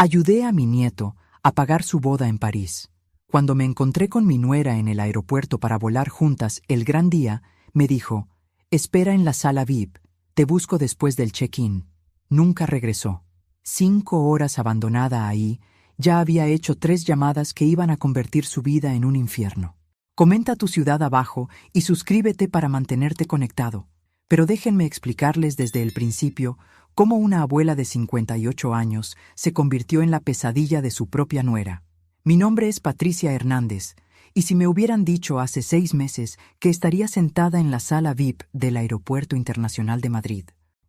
Ayudé a mi nieto a pagar su boda en París. Cuando me encontré con mi nuera en el aeropuerto para volar juntas el gran día, me dijo: «Espera en la sala VIP, te busco después del check-in». Nunca regresó. 5 horas abandonada ahí, ya había hecho 3 llamadas que iban a convertir su vida en un infierno. Comenta tu ciudad abajo y suscríbete para mantenerte conectado. Pero déjenme explicarles desde el principio cómo una abuela de 58 años se convirtió en la pesadilla de su propia nuera. Mi nombre es Patricia Hernández, y si me hubieran dicho hace 6 meses que estaría sentada en la sala VIP del Aeropuerto Internacional de Madrid,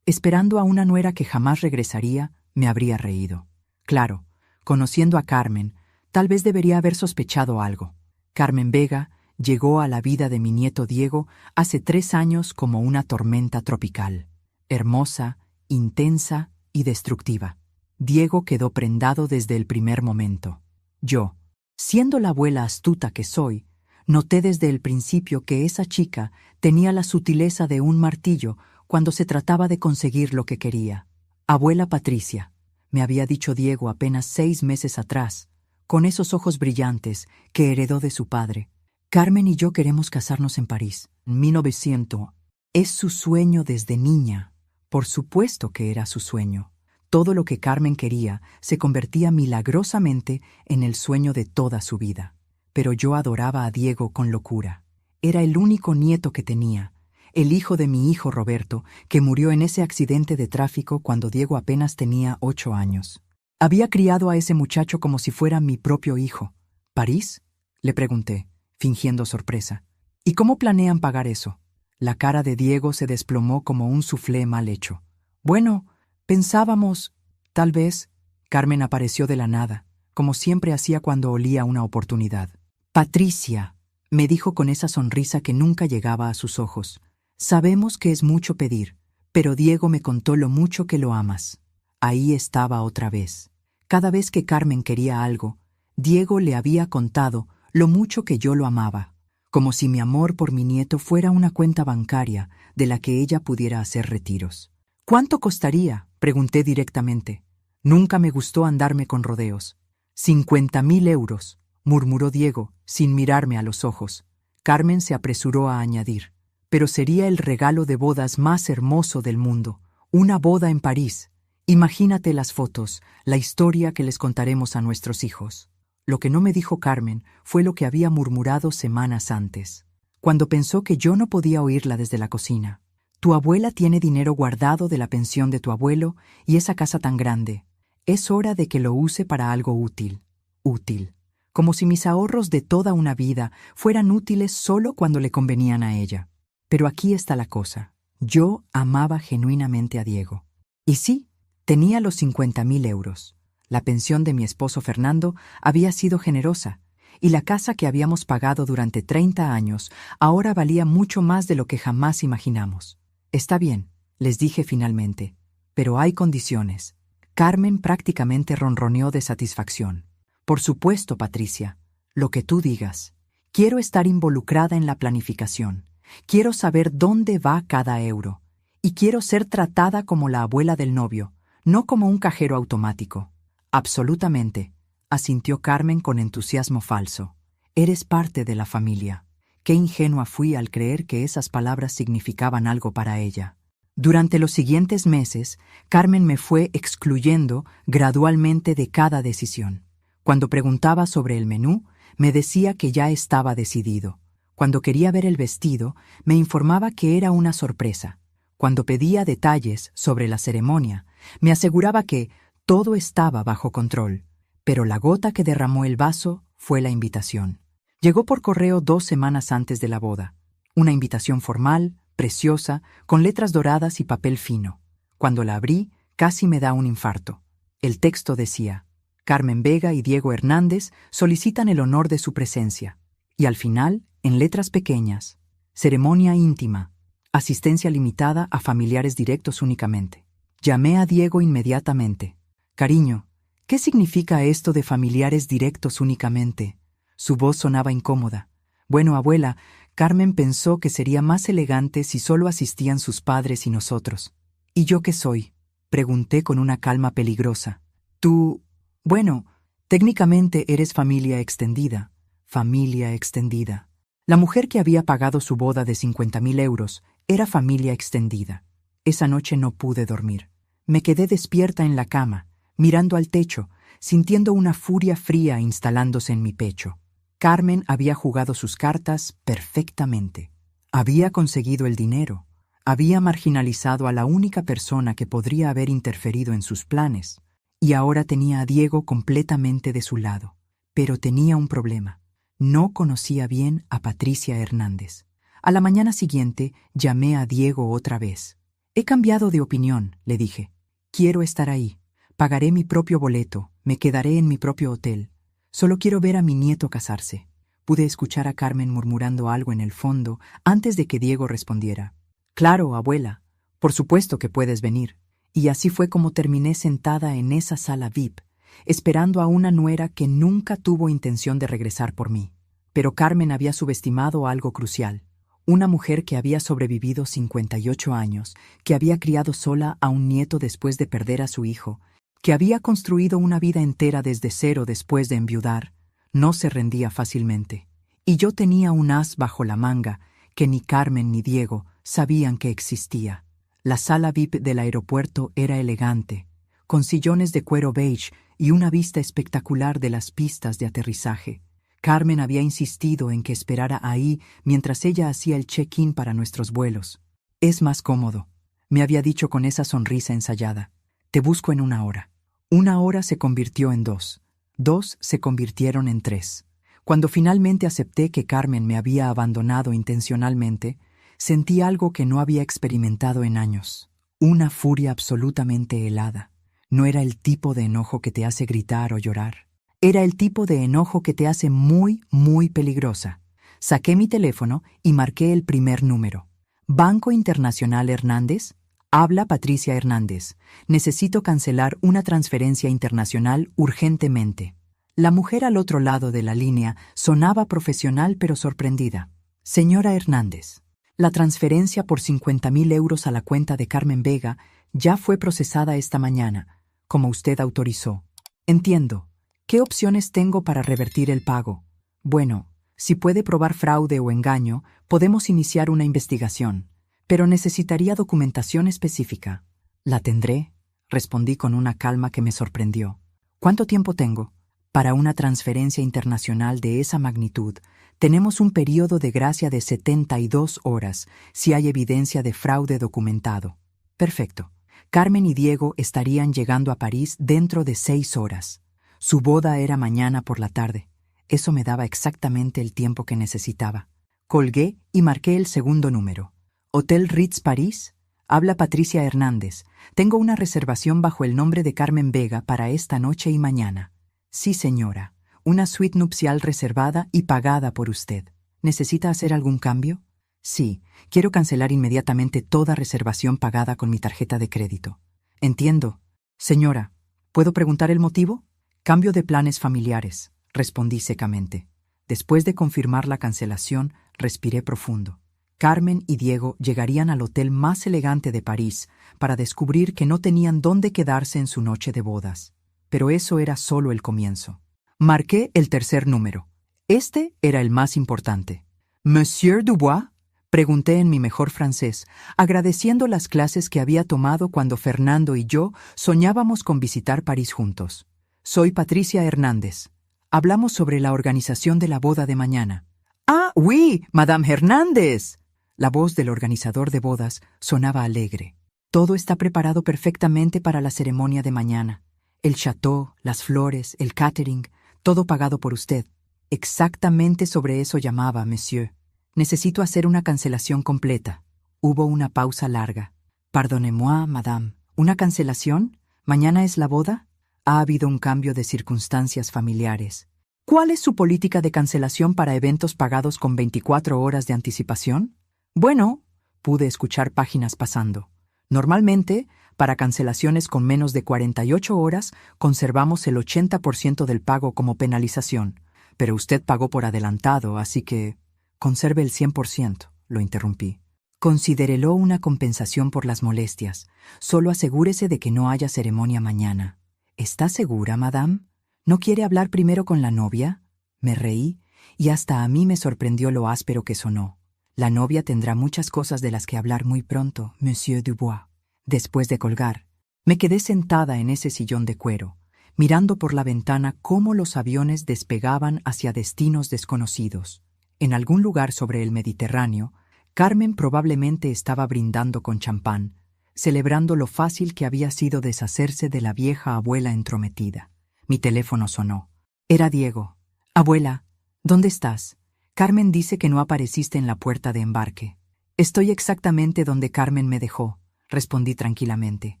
esperando a una nuera que jamás regresaría, me habría reído. Claro, conociendo a Carmen, tal vez debería haber sospechado algo. Carmen Vega llegó a la vida de mi nieto Diego hace 3 años como una tormenta tropical. Hermosa, intensa y destructiva. Diego quedó prendado desde el primer momento. Yo, siendo la abuela astuta que soy, noté desde el principio que esa chica tenía la sutileza de un martillo cuando se trataba de conseguir lo que quería. «Abuela Patricia», me había dicho Diego apenas 6 meses atrás, con esos ojos brillantes que heredó de su padre. «Carmen y yo queremos casarnos en París, en 1900. Es su sueño desde niña». Por supuesto que era su sueño. Todo lo que Carmen quería se convertía milagrosamente en el sueño de toda su vida. Pero yo adoraba a Diego con locura. Era el único nieto que tenía, el hijo de mi hijo Roberto, que murió en ese accidente de tráfico cuando Diego apenas tenía 8 años. Había criado a ese muchacho como si fuera mi propio hijo. «¿París?», le pregunté, fingiendo sorpresa. «¿Y cómo planean pagar eso?». La cara de Diego se desplomó como un soufflé mal hecho. «Bueno, pensábamos, tal vez». Carmen apareció de la nada, como siempre hacía cuando olía una oportunidad. «Patricia», me dijo con esa sonrisa que nunca llegaba a sus ojos, «sabemos que es mucho pedir, pero Diego me contó lo mucho que lo amas». Ahí estaba otra vez. Cada vez que Carmen quería algo, Diego le había contado lo mucho que yo lo amaba, como si mi amor por mi nieto fuera una cuenta bancaria de la que ella pudiera hacer retiros. «¿Cuánto costaría?», pregunté directamente. Nunca me gustó andarme con rodeos. 50.000 euros, murmuró Diego, sin mirarme a los ojos. Carmen se apresuró a añadir: «Pero sería el regalo de bodas más hermoso del mundo. Una boda en París. Imagínate las fotos, la historia que les contaremos a nuestros hijos». Lo que no me dijo Carmen fue lo que había murmurado semanas antes, cuando pensó que yo no podía oírla desde la cocina. «Tu abuela tiene dinero guardado de la pensión de tu abuelo y esa casa tan grande. Es hora de que lo use para algo útil». Útil. Como si mis ahorros de toda una vida fueran útiles solo cuando le convenían a ella. Pero aquí está la cosa. Yo amaba genuinamente a Diego. Y sí, tenía los 50.000 euros. La pensión de mi esposo Fernando había sido generosa, y la casa que habíamos pagado durante 30 años ahora valía mucho más de lo que jamás imaginamos. «Está bien», les dije finalmente, «pero hay condiciones». Carmen prácticamente ronroneó de satisfacción. «Por supuesto, Patricia, lo que tú digas. Quiero estar involucrada en la planificación. Quiero saber dónde va cada euro. Y quiero ser tratada como la abuela del novio, no como un cajero automático». «Absolutamente», asintió Carmen con entusiasmo falso. «Eres parte de la familia». Qué ingenua fui al creer que esas palabras significaban algo para ella. Durante los siguientes meses, Carmen me fue excluyendo gradualmente de cada decisión. Cuando preguntaba sobre el menú, me decía que ya estaba decidido. Cuando quería ver el vestido, me informaba que era una sorpresa. Cuando pedía detalles sobre la ceremonia, me aseguraba que todo estaba bajo control, pero la gota que derramó el vaso fue la invitación. Llegó por correo 2 semanas antes de la boda. Una invitación formal, preciosa, con letras doradas y papel fino. Cuando la abrí, casi me da un infarto. El texto decía: «Carmen Vega y Diego Hernández solicitan el honor de su presencia». Y al final, en letras pequeñas: «Ceremonia íntima. Asistencia limitada a familiares directos únicamente». Llamé a Diego inmediatamente. «Cariño, ¿qué significa esto de familiares directos únicamente?». Su voz sonaba incómoda. «Bueno, abuela, Carmen pensó que sería más elegante si solo asistían sus padres y nosotros». «¿Y yo qué soy?», pregunté con una calma peligrosa. «Tú Bueno, técnicamente eres familia extendida. Familia extendida. La mujer que había pagado su boda de 50.000 euros era familia extendida. Esa noche no pude dormir. Me quedé despierta en la cama, mirando al techo, sintiendo una furia fría instalándose en mi pecho. Carmen había jugado sus cartas perfectamente. Había conseguido el dinero. Había marginalizado a la única persona que podría haber interferido en sus planes. Y ahora tenía a Diego completamente de su lado. Pero tenía un problema. No conocía bien a Patricia Hernández. A la mañana siguiente llamé a Diego otra vez. He cambiado de opinión, le dije. Quiero estar ahí. Pagaré mi propio boleto. Me quedaré en mi propio hotel. Solo quiero ver a mi nieto casarse. Pude escuchar a Carmen murmurando algo en el fondo antes de que Diego respondiera. Claro, abuela. Por supuesto que puedes venir. Y así fue como terminé sentada en esa sala VIP, esperando a una nuera que nunca tuvo intención de regresar por mí. Pero Carmen había subestimado algo crucial. Una mujer que había sobrevivido 58 años, que había criado sola a un nieto después de perder a su hijo, que había construido una vida entera desde cero después de enviudar, no se rendía fácilmente. Y yo tenía un as bajo la manga que ni Carmen ni Diego sabían que existía. La sala VIP del aeropuerto era elegante, con sillones de cuero beige y una vista espectacular de las pistas de aterrizaje. Carmen había insistido en que esperara ahí mientras ella hacía el check-in para nuestros vuelos. Es más cómodo, me había dicho con esa sonrisa ensayada. Te busco en 1 hora. 1 hora se convirtió en 2. 2 se convirtieron en 3. Cuando finalmente acepté que Carmen me había abandonado intencionalmente, sentí algo que no había experimentado en años. Una furia absolutamente helada. No era el tipo de enojo que te hace gritar o llorar. Era el tipo de enojo que te hace muy, muy peligrosa. Saqué mi teléfono y marqué el primer número. Banco Internacional Hernández. Habla Patricia Hernández. Necesito cancelar una transferencia internacional urgentemente. La mujer al otro lado de la línea sonaba profesional pero sorprendida. Señora Hernández, la transferencia por 50.000 euros a la cuenta de Carmen Vega ya fue procesada esta mañana, como usted autorizó. Entiendo. ¿Qué opciones tengo para revertir el pago? Bueno, si puede probar fraude o engaño, podemos iniciar una investigación, pero necesitaría documentación específica. ¿La tendré?, respondí con una calma que me sorprendió. ¿Cuánto tiempo tengo? Para una transferencia internacional de esa magnitud, tenemos un periodo de gracia de 72 horas si hay evidencia de fraude documentado. Perfecto. Carmen y Diego estarían llegando a París dentro de 6 horas. Su boda era mañana por la tarde. Eso me daba exactamente el tiempo que necesitaba. Colgué y marqué el segundo número. Hotel Ritz París. Habla Patricia Hernández. Tengo una reservación bajo el nombre de Carmen Vega para esta noche y mañana. Sí, señora. Una suite nupcial reservada y pagada por usted. ¿Necesita hacer algún cambio? Sí, quiero cancelar inmediatamente toda reservación pagada con mi tarjeta de crédito. Entiendo. Señora, ¿puedo preguntar el motivo? Cambio de planes familiares, respondí secamente. Después de confirmar la cancelación, respiré profundo. Carmen y Diego llegarían al hotel más elegante de París para descubrir que no tenían dónde quedarse en su noche de bodas. Pero eso era solo el comienzo. Marqué el tercer número. Este era el más importante. «Monsieur Dubois», pregunté en mi mejor francés, agradeciendo las clases que había tomado cuando Fernando y yo soñábamos con visitar París juntos. «Soy Patricia Hernández. Hablamos sobre la organización de la boda de mañana». «Ah, oui, Madame Hernández». La voz del organizador de bodas sonaba alegre. «Todo está preparado perfectamente para la ceremonia de mañana. El chateau, las flores, el catering, todo pagado por usted. Exactamente sobre eso llamaba, monsieur. Necesito hacer una cancelación completa». Hubo una pausa larga. «Pardonnez-moi, madame. ¿Una cancelación? ¿Mañana es la boda?» Ha habido un cambio de circunstancias familiares. ¿Cuál es su política de cancelación para eventos pagados con 24 horas de anticipación? Bueno, pude escuchar páginas pasando. Normalmente, para cancelaciones con menos de 48 horas, conservamos el 80% del pago como penalización. Pero usted pagó por adelantado, así que... Conserve el 100%, lo interrumpí. Considérelo una compensación por las molestias. Solo asegúrese de que no haya ceremonia mañana. ¿Está segura, madame? ¿No quiere hablar primero con la novia? Me reí, y hasta a mí me sorprendió lo áspero que sonó. La novia tendrá muchas cosas de las que hablar muy pronto, Monsieur Dubois. Después de colgar, me quedé sentada en ese sillón de cuero, mirando por la ventana cómo los aviones despegaban hacia destinos desconocidos. En algún lugar sobre el Mediterráneo, Carmen probablemente estaba brindando con champán, celebrando lo fácil que había sido deshacerse de la vieja abuela entrometida. Mi teléfono sonó. Era Diego. «Abuela, ¿dónde estás? Carmen dice que no apareciste en la puerta de embarque». «Estoy exactamente donde Carmen me dejó», respondí tranquilamente.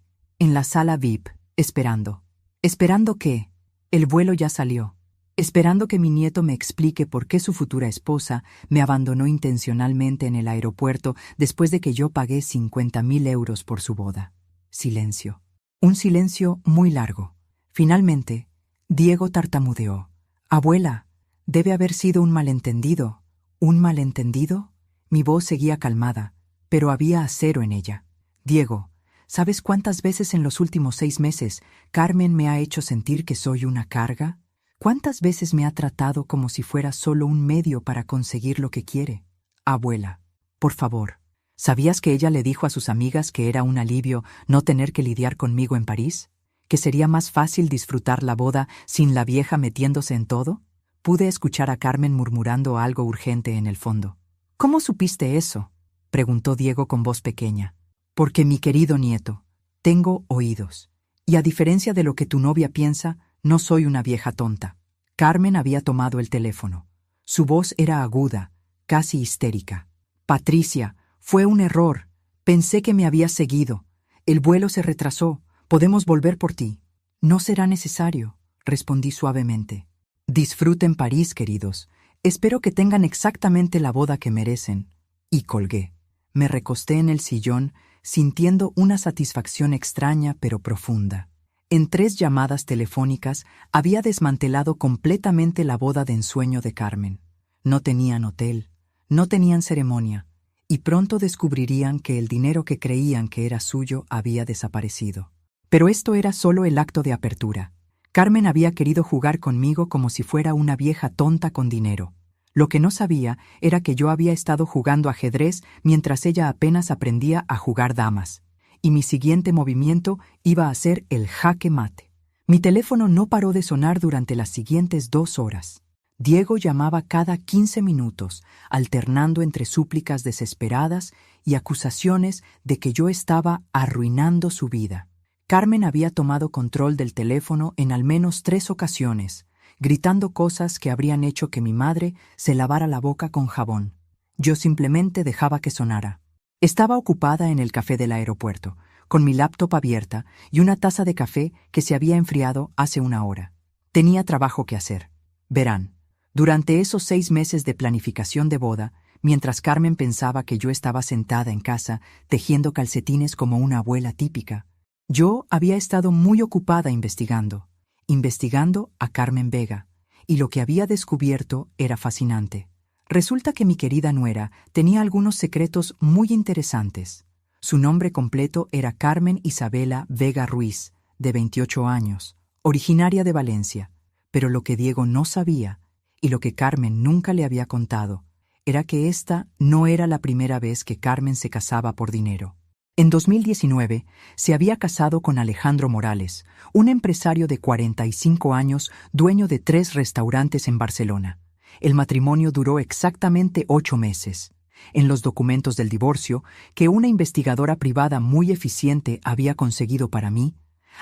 «En la sala VIP, esperando». «¿Esperando qué?» «El vuelo ya salió. Esperando que mi nieto me explique por qué su futura esposa me abandonó intencionalmente en el aeropuerto después de que yo pagué 50.000 euros por su boda». Silencio. Un silencio muy largo. Finalmente, Diego tartamudeó. «Abuela, debe haber sido un malentendido». «¿Un malentendido?» Mi voz seguía calmada, pero había acero en ella. «Diego, ¿sabes cuántas veces en los últimos 6 meses Carmen me ha hecho sentir que soy una carga? ¿Cuántas veces me ha tratado como si fuera solo un medio para conseguir lo que quiere? Abuela, por favor, ¿sabías que ella le dijo a sus amigas que era un alivio no tener que lidiar conmigo en París? ¿Que sería más fácil disfrutar la boda sin la vieja metiéndose en todo?» Pude escuchar a Carmen murmurando algo urgente en el fondo. «¿Cómo supiste eso?», preguntó Diego con voz pequeña. «Porque, mi querido nieto, tengo oídos. Y a diferencia de lo que tu novia piensa, no soy una vieja tonta». Carmen había tomado el teléfono. Su voz era aguda, casi histérica. «Patricia, fue un error. Pensé que me habías seguido. El vuelo se retrasó. Podemos volver por ti». «No será necesario», respondí suavemente. «Disfruten París, queridos. Espero que tengan exactamente la boda que merecen». Y colgué. Me recosté en el sillón, sintiendo una satisfacción extraña pero profunda. En 3 llamadas telefónicas había desmantelado completamente la boda de ensueño de Carmen. No tenían hotel, no tenían ceremonia, y pronto descubrirían que el dinero que creían que era suyo había desaparecido. Pero esto era solo el acto de apertura. Carmen había querido jugar conmigo como si fuera una vieja tonta con dinero. Lo que no sabía era que yo había estado jugando ajedrez mientras ella apenas aprendía a jugar damas. Y mi siguiente movimiento iba a ser el jaque mate. Mi teléfono no paró de sonar durante las siguientes 2 horas. Diego llamaba cada 15 minutos, alternando entre súplicas desesperadas y acusaciones de que yo estaba arruinando su vida. Carmen había tomado control del teléfono en al menos 3 ocasiones, gritando cosas que habrían hecho que mi madre se lavara la boca con jabón. Yo simplemente dejaba que sonara. Estaba ocupada en el café del aeropuerto, con mi laptop abierta y una taza de café que se había enfriado hace 1 hora. Tenía trabajo que hacer. Verán, durante esos 6 meses de planificación de boda, mientras Carmen pensaba que yo estaba sentada en casa tejiendo calcetines como una abuela típica, yo había estado muy ocupada investigando a Carmen Vega, y lo que había descubierto era fascinante. Resulta que mi querida nuera tenía algunos secretos muy interesantes. Su nombre completo era Carmen Isabela Vega Ruiz, de 28 años, originaria de Valencia, pero lo que Diego no sabía, y lo que Carmen nunca le había contado, era que esta no era la primera vez que Carmen se casaba por dinero. En 2019 se había casado con Alejandro Morales, un empresario de 45 años, dueño de 3 restaurantes en Barcelona. El matrimonio duró exactamente 8 meses. En los documentos del divorcio, que una investigadora privada muy eficiente había conseguido para mí,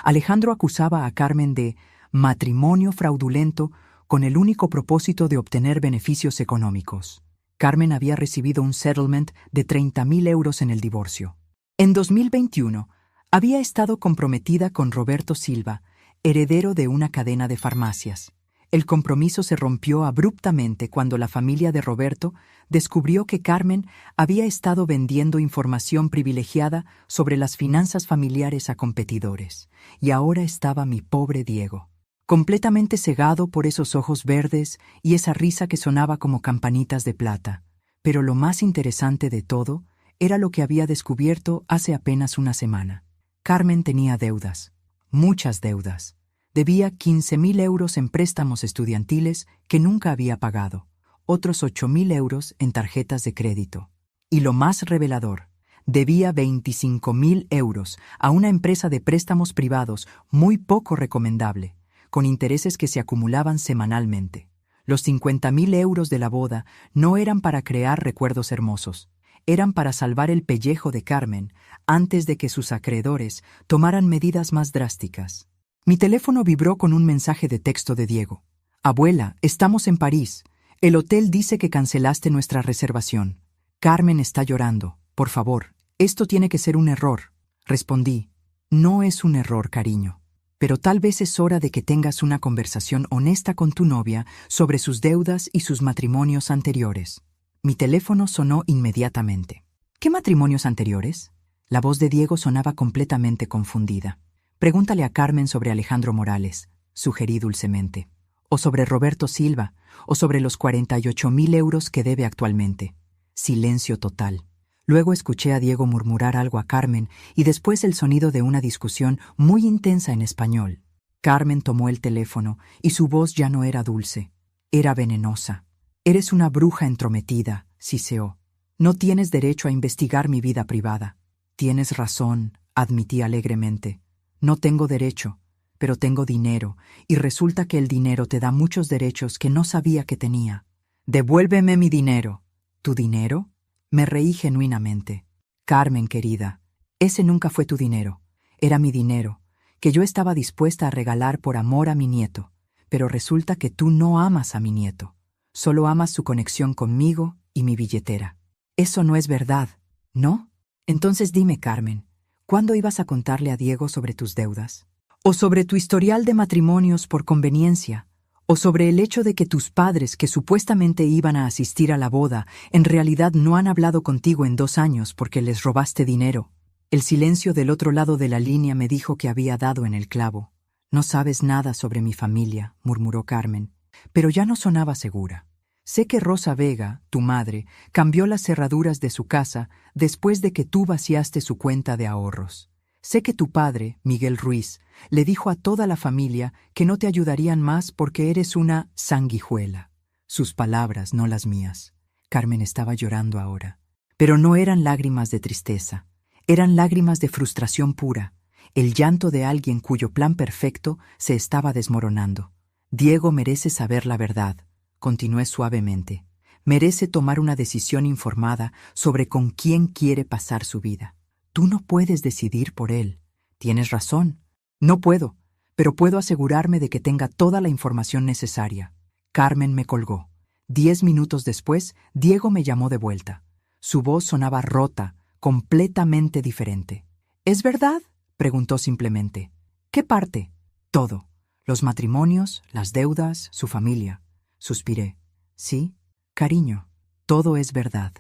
Alejandro acusaba a Carmen de matrimonio fraudulento con el único propósito de obtener beneficios económicos. Carmen había recibido un settlement de 30.000 euros en el divorcio. En 2021, había estado comprometida con Roberto Silva, heredero de una cadena de farmacias. El compromiso se rompió abruptamente cuando la familia de Roberto descubrió que Carmen había estado vendiendo información privilegiada sobre las finanzas familiares a competidores, y ahora estaba mi pobre Diego, completamente cegado por esos ojos verdes y esa risa que sonaba como campanitas de plata. Pero lo más interesante de todo era lo que había descubierto hace apenas una semana. Carmen tenía deudas, muchas deudas. Debía 15.000 euros en préstamos estudiantiles que nunca había pagado, otros 8.000 euros en tarjetas de crédito. Y lo más revelador, debía 25.000 euros a una empresa de préstamos privados muy poco recomendable, con intereses que se acumulaban semanalmente. Los 50.000 euros de la boda no eran para crear recuerdos hermosos, eran para salvar el pellejo de Carmen antes de que sus acreedores tomaran medidas más drásticas. Mi teléfono vibró con un mensaje de texto de Diego. Abuela, estamos en París. El hotel dice que cancelaste nuestra reservación. Carmen está llorando. Por favor, esto tiene que ser un error. Respondí, no es un error, cariño. Pero tal vez es hora de que tengas una conversación honesta con tu novia sobre sus deudas y sus matrimonios anteriores. Mi teléfono sonó inmediatamente. ¿Qué matrimonios anteriores? La voz de Diego sonaba completamente confundida. Pregúntale a Carmen sobre Alejandro Morales, sugerí dulcemente. O sobre Roberto Silva, o sobre los 48.000 euros que debe actualmente. Silencio total. Luego escuché a Diego murmurar algo a Carmen y después el sonido de una discusión muy intensa en español. Carmen tomó el teléfono y su voz ya no era dulce. Era venenosa. Eres una bruja entrometida, siseó. No tienes derecho a investigar mi vida privada. Tienes razón, admití alegremente. No tengo derecho, pero tengo dinero, y resulta que el dinero te da muchos derechos que no sabía que tenía. Devuélveme mi dinero. ¿Tu dinero? Me reí genuinamente. Carmen, querida, ese nunca fue tu dinero. Era mi dinero, que yo estaba dispuesta a regalar por amor a mi nieto. Pero resulta que tú no amas a mi nieto. Solo amas su conexión conmigo y mi billetera. Eso no es verdad, ¿no? Entonces dime, Carmen, ¿cuándo ibas a contarle a Diego sobre tus deudas? ¿O sobre tu historial de matrimonios por conveniencia? ¿O sobre el hecho de que tus padres, que supuestamente iban a asistir a la boda, en realidad no han hablado contigo en 2 años porque les robaste dinero? El silencio del otro lado de la línea me dijo que había dado en el clavo. No sabes nada sobre mi familia, murmuró Carmen, pero ya no sonaba segura. Sé que Rosa Vega, tu madre, cambió las cerraduras de su casa después de que tú vaciaste su cuenta de ahorros. Sé que tu padre, Miguel Ruiz, le dijo a toda la familia que no te ayudarían más porque eres una sanguijuela. Sus palabras, no las mías. Carmen estaba llorando ahora. Pero no eran lágrimas de tristeza. Eran lágrimas de frustración pura. El llanto de alguien cuyo plan perfecto se estaba desmoronando. Diego merece saber la verdad, continué suavemente. Merece tomar una decisión informada sobre con quién quiere pasar su vida. Tú no puedes decidir por él. Tienes razón. No puedo, pero puedo asegurarme de que tenga toda la información necesaria. Carmen me colgó. 10 minutos después, Diego me llamó de vuelta. Su voz sonaba rota, completamente diferente. ¿Es verdad?, preguntó simplemente. ¿Qué parte? Todo. Los matrimonios, las deudas, su familia. Suspiré. Sí, cariño, todo es verdad.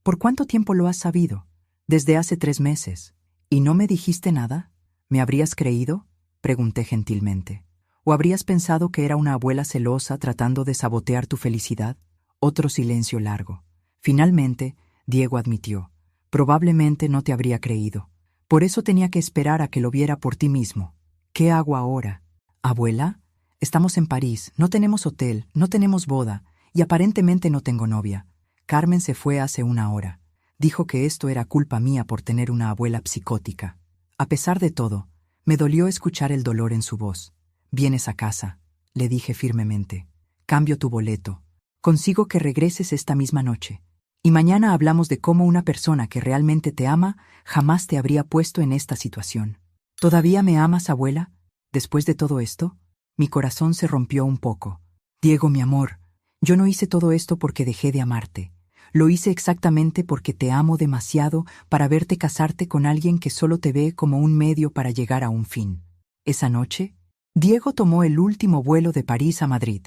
¿Por cuánto tiempo lo has sabido? Desde hace 3 meses. ¿Y no me dijiste nada? ¿Me habrías creído?, pregunté gentilmente. ¿O habrías pensado que era una abuela celosa tratando de sabotear tu felicidad? Otro silencio largo. Finalmente, Diego admitió. Probablemente no te habría creído. Por eso tenía que esperar a que lo viera por ti mismo. ¿Qué hago ahora? ¿Abuela? Estamos en París, no tenemos hotel, no tenemos boda, y aparentemente no tengo novia. Carmen se fue hace 1 hora. Dijo que esto era culpa mía por tener una abuela psicótica. A pesar de todo, me dolió escuchar el dolor en su voz. Vienes a casa, le dije firmemente. Cambio tu boleto. Consigo que regreses esta misma noche. Y mañana hablamos de cómo una persona que realmente te ama jamás te habría puesto en esta situación. ¿Todavía me amas, abuela? Después de todo esto, mi corazón se rompió un poco. Diego, mi amor, yo no hice todo esto porque dejé de amarte. Lo hice exactamente porque te amo demasiado para verte casarte con alguien que solo te ve como un medio para llegar a un fin. Esa noche, Diego tomó el último vuelo de París a Madrid.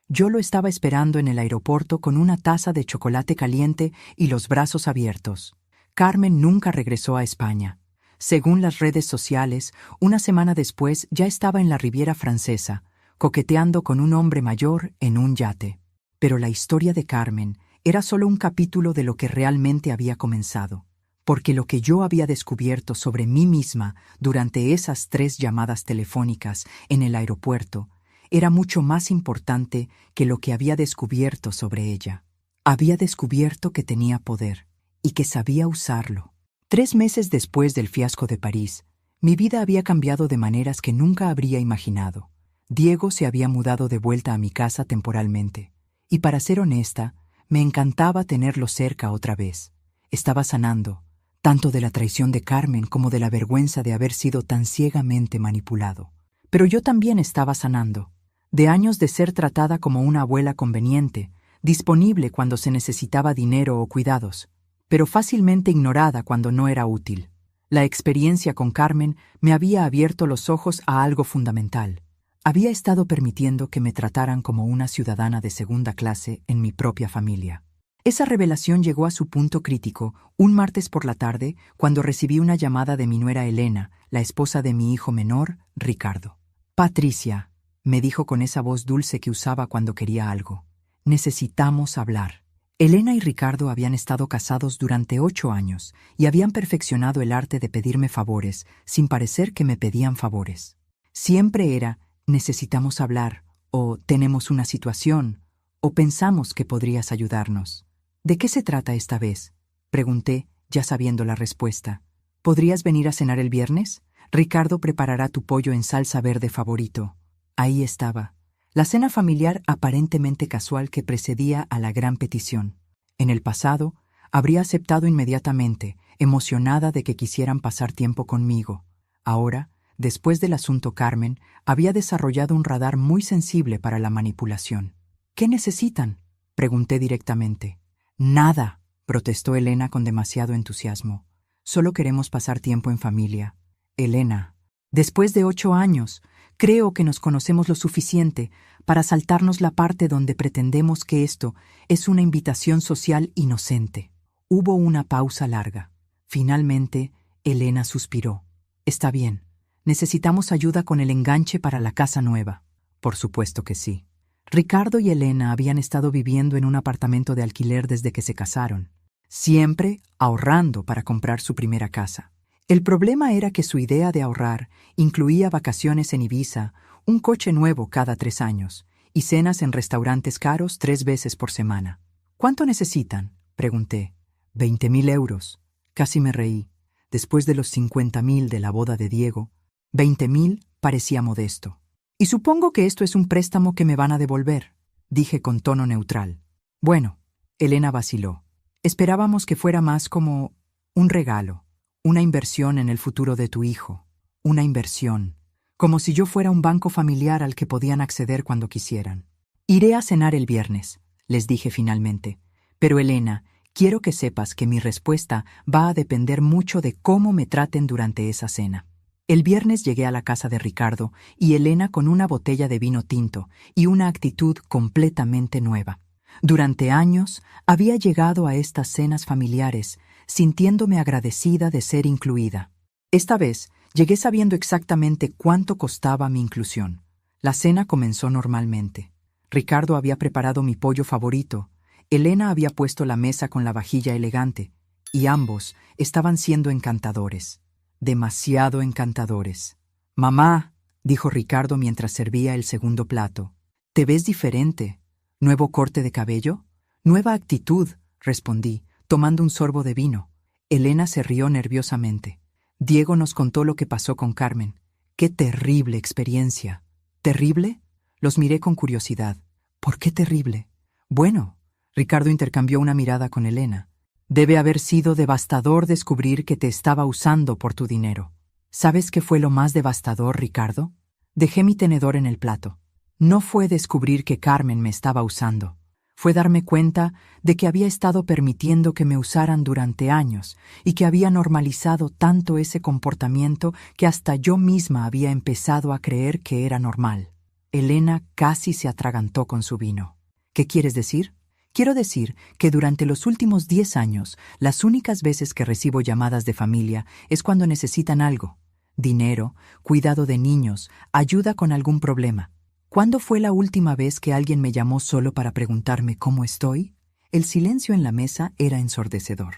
Yo lo estaba esperando en el aeropuerto con una taza de chocolate caliente y los brazos abiertos. Carmen nunca regresó a España. Según las redes sociales, 1 semana después ya estaba en la Riviera Francesa, coqueteando con un hombre mayor en un yate. Pero la historia de Carmen era solo un capítulo de lo que realmente había comenzado. porque lo que yo había descubierto sobre mí misma durante esas 3 llamadas telefónicas en el aeropuerto era mucho más importante que lo que había descubierto sobre ella. Había descubierto que tenía poder y que sabía usarlo. 3 meses después del fiasco de París, mi vida había cambiado de maneras que nunca habría imaginado. Diego se había mudado de vuelta a mi casa temporalmente, y para ser honesta, me encantaba tenerlo cerca otra vez. Estaba sanando, tanto de la traición de Carmen como de la vergüenza de haber sido tan ciegamente manipulado. Pero yo también estaba sanando, de años de ser tratada como una abuela conveniente, disponible cuando se necesitaba dinero o cuidados, pero fácilmente ignorada cuando no era útil. La experiencia con Carmen me había abierto los ojos a algo fundamental. Había estado permitiendo que me trataran como una ciudadana de segunda clase en mi propia familia. Esa revelación llegó a su punto crítico un martes por la tarde cuando recibí una llamada de mi nuera Elena, la esposa de mi hijo menor, Ricardo. «Patricia», me dijo con esa voz dulce que usaba cuando quería algo, «necesitamos hablar». Elena y Ricardo habían estado casados durante 8 años y habían perfeccionado el arte de pedirme favores sin parecer que me pedían favores. Siempre era «necesitamos hablar» o «tenemos una situación» o «pensamos que podrías ayudarnos». «¿De qué se trata esta vez?», pregunté, ya sabiendo la respuesta. «¿Podrías venir a cenar el viernes? Ricardo preparará tu pollo en salsa verde favorito». Ahí estaba, la cena familiar aparentemente casual que precedía a la gran petición. En el pasado, habría aceptado inmediatamente, emocionada de que quisieran pasar tiempo conmigo. Ahora, después del asunto Carmen, había desarrollado un radar muy sensible para la manipulación. «¿Qué necesitan?», pregunté directamente. «Nada», protestó Elena con demasiado entusiasmo. «Solo queremos pasar tiempo en familia». «Elena, después de 8 años, creo que nos conocemos lo suficiente para saltarnos la parte donde pretendemos que esto es una invitación social inocente». Hubo una pausa larga. Finalmente, Elena suspiró. «Está bien. Necesitamos ayuda con el enganche para la casa nueva». «Por supuesto que sí». Ricardo y Elena habían estado viviendo en un apartamento de alquiler desde que se casaron, siempre ahorrando para comprar su primera casa. El problema era que su idea de ahorrar incluía vacaciones en Ibiza, un coche nuevo cada 3 años y cenas en restaurantes caros 3 veces por semana. «¿Cuánto necesitan?», pregunté. 20.000 euros. Casi me reí. Después de los 50.000 de la boda de Diego, 20.000 parecía modesto. «Y supongo que esto es un préstamo que me van a devolver», dije con tono neutral. «Bueno», Elena vaciló. «Esperábamos que fuera más como un regalo. Una inversión en el futuro de tu hijo. Una inversión. Como si yo fuera un banco familiar al que podían acceder cuando quisieran». «Iré a cenar el viernes», les dije finalmente. «Pero Elena, quiero que sepas que mi respuesta va a depender mucho de cómo me traten durante esa cena». El viernes llegué a la casa de Ricardo y Elena con una botella de vino tinto y una actitud completamente nueva. Durante años había llegado a estas cenas familiares sintiéndome agradecida de ser incluida. Esta vez llegué sabiendo exactamente cuánto costaba mi inclusión. La cena comenzó normalmente. Ricardo había preparado mi pollo favorito, Elena había puesto la mesa con la vajilla elegante, y ambos estaban siendo encantadores. Demasiado encantadores. «Mamá», dijo Ricardo mientras servía el segundo plato, «te ves diferente. ¿Nuevo corte de cabello?» «Nueva actitud», respondí, tomando un sorbo de vino. Elena se rió nerviosamente. «Diego nos contó lo que pasó con Carmen. ¡Qué terrible experiencia!». «¿Terrible?». Los miré con curiosidad. «¿Por qué terrible?». «Bueno», Ricardo intercambió una mirada con Elena. «Debe haber sido devastador descubrir que te estaba usando por tu dinero». ¿Sabes qué fue lo más devastador, Ricardo? Dejé mi tenedor en el plato. No fue descubrir que Carmen me estaba usando. Fue darme cuenta de que había estado permitiendo que me usaran durante años y que había normalizado tanto ese comportamiento que hasta yo misma había empezado a creer que era normal. Elena casi se atragantó con su vino. ¿Qué quieres decir? Quiero decir que durante los últimos 10 años, las únicas veces que recibo llamadas de familia es cuando necesitan algo. Dinero, cuidado de niños, ayuda con algún problema. ¿Cuándo fue la última vez que alguien me llamó solo para preguntarme cómo estoy? El silencio en la mesa era ensordecedor.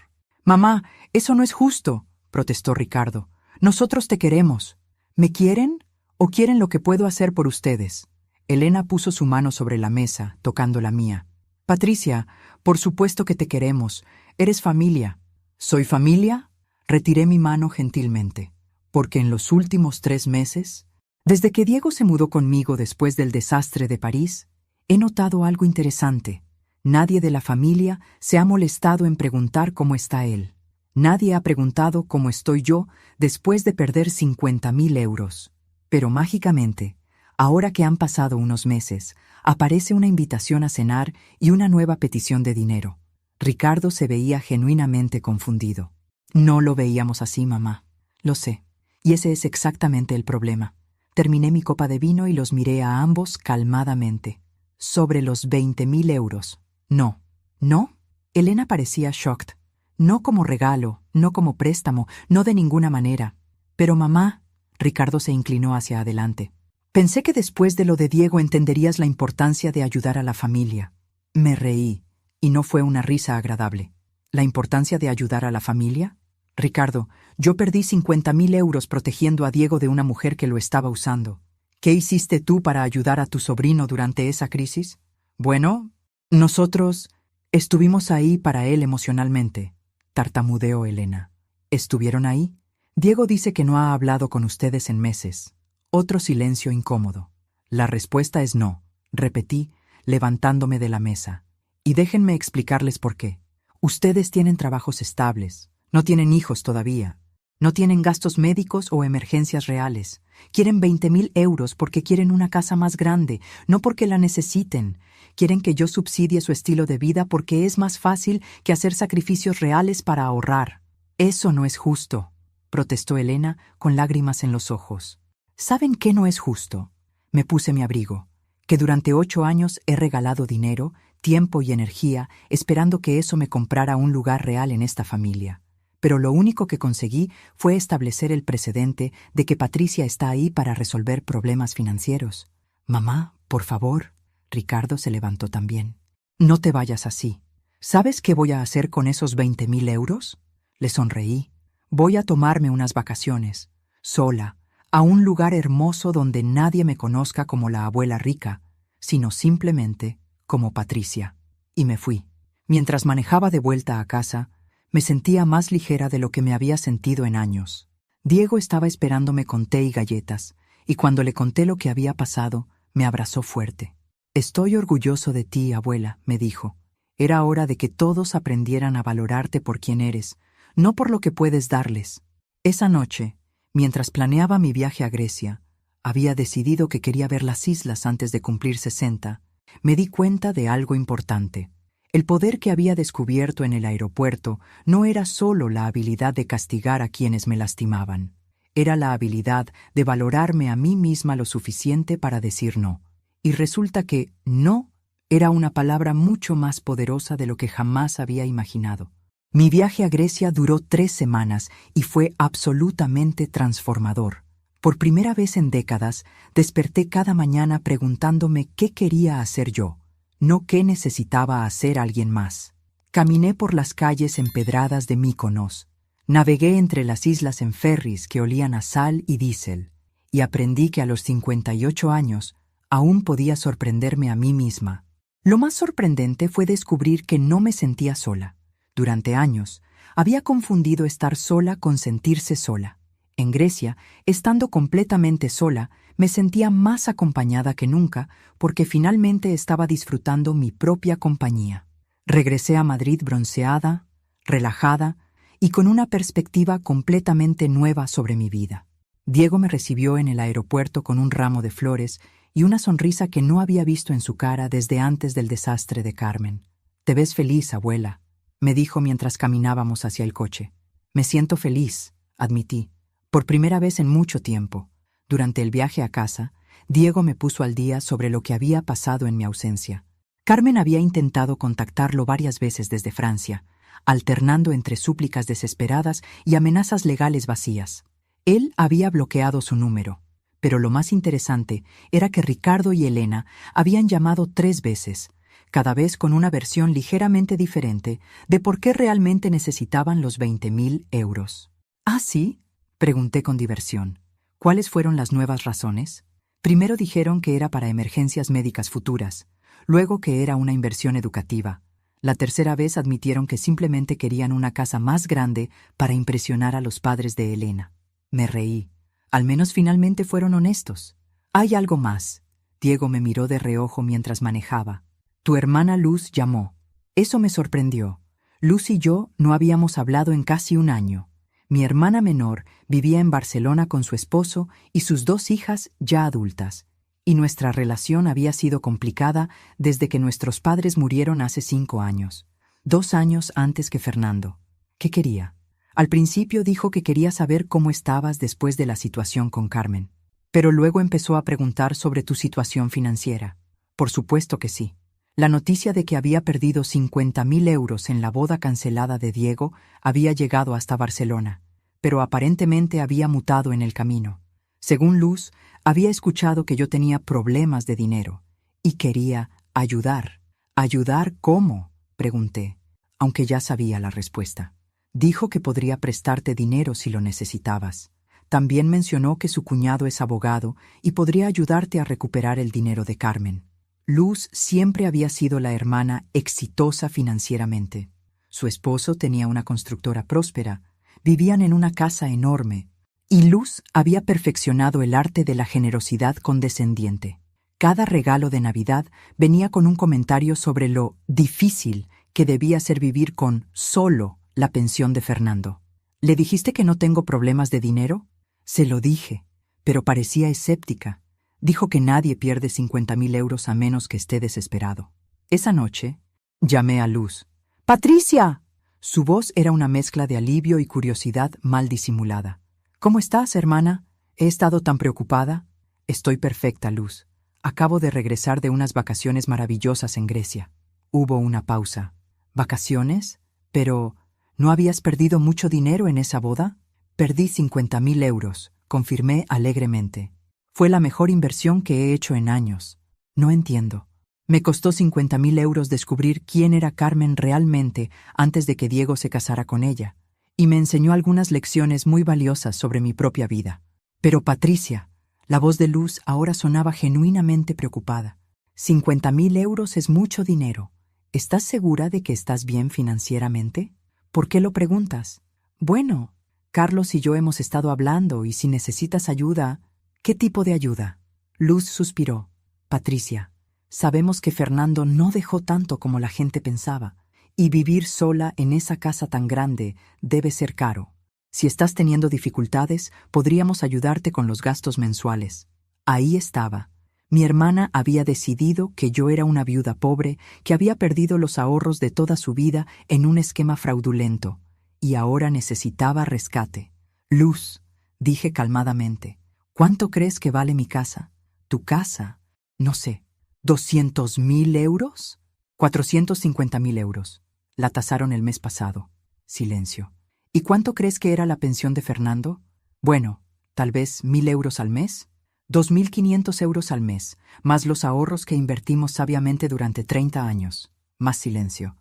Mamá, eso no es justo, protestó Ricardo. Nosotros te queremos. ¿Me quieren o quieren lo que puedo hacer por ustedes? Elena puso su mano sobre la mesa, tocando la mía. Patricia, por supuesto que te queremos. Eres familia. ¿Soy familia? Retiré mi mano gentilmente, porque en los últimos 3 meses, desde que Diego se mudó conmigo después del desastre de París, he notado algo interesante. Nadie de la familia se ha molestado en preguntar cómo está él. Nadie ha preguntado cómo estoy yo después de perder 50.000 euros. Pero mágicamente, ahora que han pasado unos meses, aparece una invitación a cenar y una nueva petición de dinero. Ricardo se veía genuinamente confundido. No lo veíamos así, mamá. Lo sé. Y ese es exactamente el problema. Terminé mi copa de vino y los miré a ambos calmadamente. Sobre los 20.000 euros. No. ¿No? Elena parecía shocked. No como regalo, no como préstamo, no de ninguna manera. Pero mamá, Ricardo se inclinó hacia adelante. Pensé que después de lo de Diego entenderías la importancia de ayudar a la familia. Me reí, y no fue una risa agradable. ¿La importancia de ayudar a la familia? Ricardo, yo perdí 50.000 euros protegiendo a Diego de una mujer que lo estaba usando. ¿Qué hiciste tú para ayudar a tu sobrino durante esa crisis? Bueno, nosotros estuvimos ahí para él emocionalmente, tartamudeó Elena. ¿Estuvieron ahí? Diego dice que no ha hablado con ustedes en meses. Otro silencio incómodo. La respuesta es no, repetí, levantándome de la mesa. Y déjenme explicarles por qué. Ustedes tienen trabajos estables, no tienen hijos todavía, no tienen gastos médicos o emergencias reales. Quieren 20.000 euros porque quieren una casa más grande, no porque la necesiten. Quieren que yo subsidie su estilo de vida porque es más fácil que hacer sacrificios reales para ahorrar. Eso no es justo, protestó Elena con lágrimas en los ojos. ¿Saben qué no es justo? Me puse mi abrigo, que durante 8 años he regalado dinero, tiempo y energía esperando que eso me comprara un lugar real en esta familia. Pero lo único que conseguí fue establecer el precedente de que Patricia está ahí para resolver problemas financieros. Mamá, por favor. Ricardo se levantó también. No te vayas así. ¿Sabes qué voy a hacer con esos 20.000 euros? Le sonreí. Voy a tomarme unas vacaciones, sola, a un lugar hermoso donde nadie me conozca como la abuela rica, sino simplemente como Patricia. Y me fui. Mientras manejaba de vuelta a casa, me sentía más ligera de lo que me había sentido en años. Diego estaba esperándome con té y galletas, y cuando le conté lo que había pasado, me abrazó fuerte. «Estoy orgulloso de ti, abuela», me dijo. «Era hora de que todos aprendieran a valorarte por quien eres, no por lo que puedes darles». Esa noche, mientras planeaba mi viaje a Grecia, había decidido que quería ver las islas antes de cumplir 60. Me di cuenta de algo importante. El poder que había descubierto en el aeropuerto no era solo la habilidad de castigar a quienes me lastimaban. Era la habilidad de valorarme a mí misma lo suficiente para decir no. Y resulta que no era una palabra mucho más poderosa de lo que jamás había imaginado. Mi viaje a Grecia duró 3 semanas y fue absolutamente transformador. Por primera vez en décadas, desperté cada mañana preguntándome qué quería hacer yo, no qué necesitaba hacer alguien más. Caminé por las calles empedradas de Mykonos, navegué entre las islas en ferries que olían a sal y diésel, y aprendí que a los 58 años aún podía sorprenderme a mí misma. Lo más sorprendente fue descubrir que no me sentía sola. Durante años, había confundido estar sola con sentirse sola. En Grecia, estando completamente sola, me sentía más acompañada que nunca porque finalmente estaba disfrutando mi propia compañía. Regresé a Madrid bronceada, relajada y con una perspectiva completamente nueva sobre mi vida. Diego me recibió en el aeropuerto con un ramo de flores y una sonrisa que no había visto en su cara desde antes del desastre de Carmen. «Te ves feliz, abuela», me dijo mientras caminábamos hacia el coche. «Me siento feliz», admití, por primera vez en mucho tiempo. Durante el viaje a casa, Diego me puso al día sobre lo que había pasado en mi ausencia. Carmen había intentado contactarlo varias veces desde Francia, alternando entre súplicas desesperadas y amenazas legales vacías. Él había bloqueado su número, pero lo más interesante era que Ricardo y Elena habían llamado 3 veces, cada vez con una versión ligeramente diferente de por qué realmente necesitaban los 20.000 euros. ¿Ah, sí?, pregunté con diversión. ¿Cuáles fueron las nuevas razones? Primero dijeron que era para emergencias médicas futuras, luego que era una inversión educativa. La tercera vez admitieron que simplemente querían una casa más grande para impresionar a los padres de Elena. Me reí. Al menos finalmente fueron honestos. Hay algo más. Diego me miró de reojo mientras manejaba. Tu hermana Luz llamó. Eso me sorprendió. Luz y yo no habíamos hablado en casi un año. Mi hermana menor vivía en Barcelona con su esposo y sus 2 hijas ya adultas, y nuestra relación había sido complicada desde que nuestros padres murieron hace 5 años, 2 años antes que Fernando. ¿Qué quería? Al principio dijo que quería saber cómo estabas después de la situación con Carmen, pero luego empezó a preguntar sobre tu situación financiera. Por supuesto que sí. La noticia de que había perdido 50.000 euros en la boda cancelada de Diego había llegado hasta Barcelona, pero aparentemente había mutado en el camino. Según Luz, había escuchado que yo tenía problemas de dinero y quería ayudar. ¿Ayudar cómo?, pregunté, aunque ya sabía la respuesta. Dijo que podría prestarte dinero si lo necesitabas. También mencionó que su cuñado es abogado y podría ayudarte a recuperar el dinero de Carmen. Luz siempre había sido la hermana exitosa financieramente. Su esposo tenía una constructora próspera, vivían en una casa enorme, y Luz había perfeccionado el arte de la generosidad condescendiente. Cada regalo de Navidad venía con un comentario sobre lo difícil que debía ser vivir con solo la pensión de Fernando. ¿Le dijiste que no tengo problemas de dinero? Se lo dije, pero parecía escéptica. Dijo que nadie pierde 50.000 euros a menos que esté desesperado. Esa noche, llamé a Luz. ¡Patricia! Su voz era una mezcla de alivio y curiosidad mal disimulada. ¿Cómo estás, hermana? ¿He estado tan preocupada? Estoy perfecta, Luz. Acabo de regresar de unas vacaciones maravillosas en Grecia. Hubo una pausa. ¿Vacaciones? Pero, ¿no habías perdido mucho dinero en esa boda? Perdí 50.000 euros, confirmé alegremente. Fue la mejor inversión que he hecho en años. No entiendo. Me costó 50.000 euros descubrir quién era Carmen realmente antes de que Diego se casara con ella, y me enseñó algunas lecciones muy valiosas sobre mi propia vida. Pero Patricia, la voz de Luz ahora sonaba genuinamente preocupada. 50.000 euros es mucho dinero. ¿Estás segura de que estás bien financieramente? ¿Por qué lo preguntas? Bueno, Carlos y yo hemos estado hablando y si necesitas ayuda... ¿Qué tipo de ayuda? Luz suspiró. Patricia, sabemos que Fernando no dejó tanto como la gente pensaba, y vivir sola en esa casa tan grande debe ser caro. Si estás teniendo dificultades, podríamos ayudarte con los gastos mensuales. Ahí estaba. Mi hermana había decidido que yo era una viuda pobre que había perdido los ahorros de toda su vida en un esquema fraudulento, y ahora necesitaba rescate. Luz, dije calmadamente. ¿Cuánto crees que vale mi casa? ¿Tu casa? No sé. ¿200.000 euros? 450.000 euros. La tasaron el mes pasado. Silencio. ¿Y cuánto crees que era la pensión de Fernando? Bueno, tal vez 1.000 euros al mes. 2.500 euros al mes, más los ahorros que invertimos sabiamente durante 30 años. Más silencio.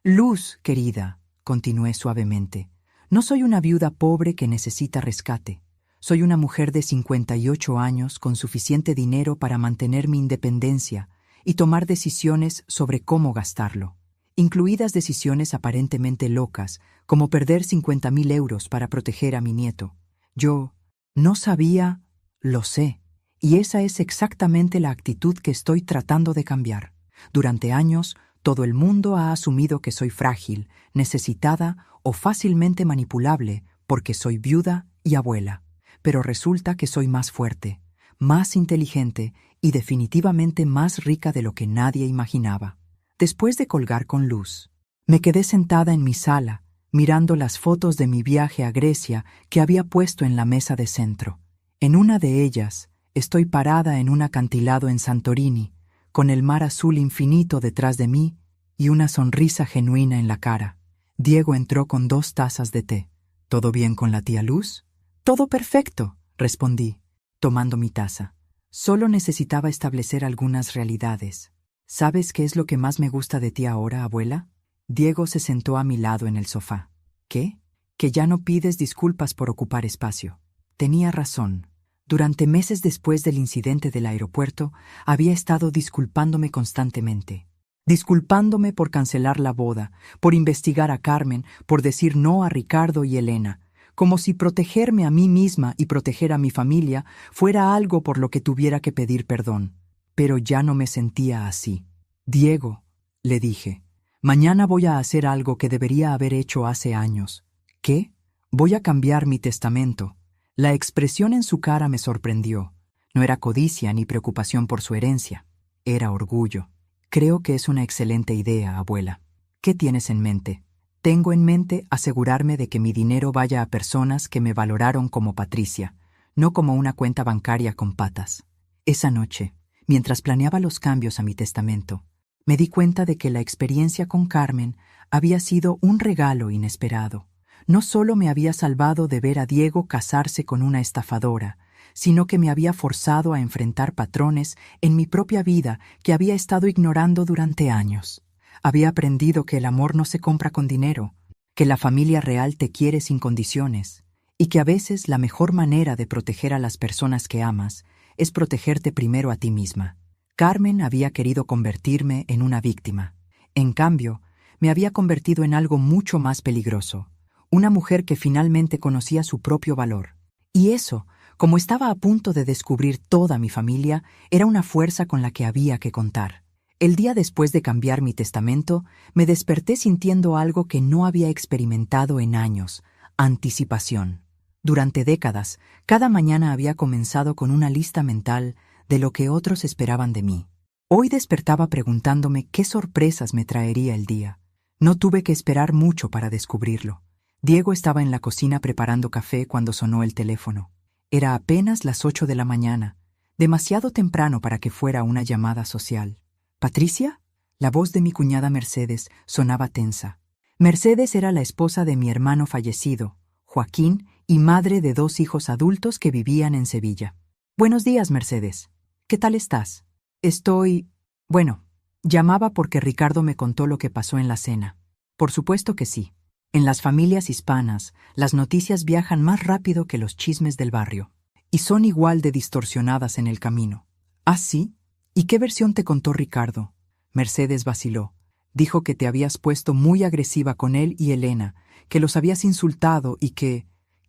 Luz, querida, continué suavemente. No soy una viuda pobre que necesita rescate. Soy una mujer de 58 años con suficiente dinero para mantener mi independencia y tomar decisiones sobre cómo gastarlo, incluidas decisiones aparentemente locas, como perder 50.000 euros para proteger a mi nieto. Yo no sabía, lo sé, y esa es exactamente la actitud que estoy tratando de cambiar. Durante años, todo el mundo ha asumido que soy frágil, necesitada o fácilmente manipulable porque soy viuda y abuela. Pero resulta que soy más fuerte, más inteligente y definitivamente más rica de lo que nadie imaginaba. Después de colgar con Luz, me quedé sentada en mi sala, mirando las fotos de mi viaje a Grecia que había puesto en la mesa de centro. En una de ellas, estoy parada en un acantilado en Santorini, con el mar azul infinito detrás de mí y una sonrisa genuina en la cara. Diego entró con 2 tazas de té. ¿Todo bien con la tía Luz? Todo perfecto, respondí, tomando mi taza. Solo necesitaba establecer algunas realidades. ¿Sabes qué es lo que más me gusta de ti ahora, abuela? Diego se sentó a mi lado en el sofá. ¿Qué? Que ya no pides disculpas por ocupar espacio. Tenía razón. Durante meses después del incidente del aeropuerto, había estado disculpándome constantemente. Disculpándome por cancelar la boda, por investigar a Carmen, por decir no a Ricardo y Elena, como si protegerme a mí misma y proteger a mi familia fuera algo por lo que tuviera que pedir perdón. Pero ya no me sentía así. Diego, le dije, mañana voy a hacer algo que debería haber hecho hace años. ¿Qué? Voy a cambiar mi testamento. La expresión en su cara me sorprendió. No era codicia ni preocupación por su herencia. Era orgullo. Creo que es una excelente idea, abuela. ¿Qué tienes en mente? Tengo en mente asegurarme de que mi dinero vaya a personas que me valoraron como Patricia, no como una cuenta bancaria con patas. Esa noche, mientras planeaba los cambios a mi testamento, me di cuenta de que la experiencia con Carmen había sido un regalo inesperado. No solo me había salvado de ver a Diego casarse con una estafadora, sino que me había forzado a enfrentar patrones en mi propia vida que había estado ignorando durante años. Había aprendido que el amor no se compra con dinero, que la familia real te quiere sin condiciones, y que a veces la mejor manera de proteger a las personas que amas es protegerte primero a ti misma. Carmen había querido convertirme en una víctima. En cambio, me había convertido en algo mucho más peligroso, una mujer que finalmente conocía su propio valor. Y eso, como estaba a punto de descubrir toda mi familia, era una fuerza con la que había que contar. El día después de cambiar mi testamento, me desperté sintiendo algo que no había experimentado en años: anticipación. Durante décadas, cada mañana había comenzado con una lista mental de lo que otros esperaban de mí. Hoy despertaba preguntándome qué sorpresas me traería el día. No tuve que esperar mucho para descubrirlo. Diego estaba en la cocina preparando café cuando sonó el teléfono. Era apenas las 8 de la mañana, demasiado temprano para que fuera una llamada social. ¿Patricia? La voz de mi cuñada Mercedes sonaba tensa. Mercedes era la esposa de mi hermano fallecido, Joaquín, y madre de 2 hijos adultos que vivían en Sevilla. Buenos días, Mercedes. ¿Qué tal estás? Bueno, llamaba porque Ricardo me contó lo que pasó en la cena. Por supuesto que sí. En las familias hispanas, las noticias viajan más rápido que los chismes del barrio, y son igual de distorsionadas en el camino. ¿Ah, sí? ¿Y qué versión te contó Ricardo? Mercedes vaciló. Dijo que te habías puesto muy agresiva con él y Elena, que los habías insultado y que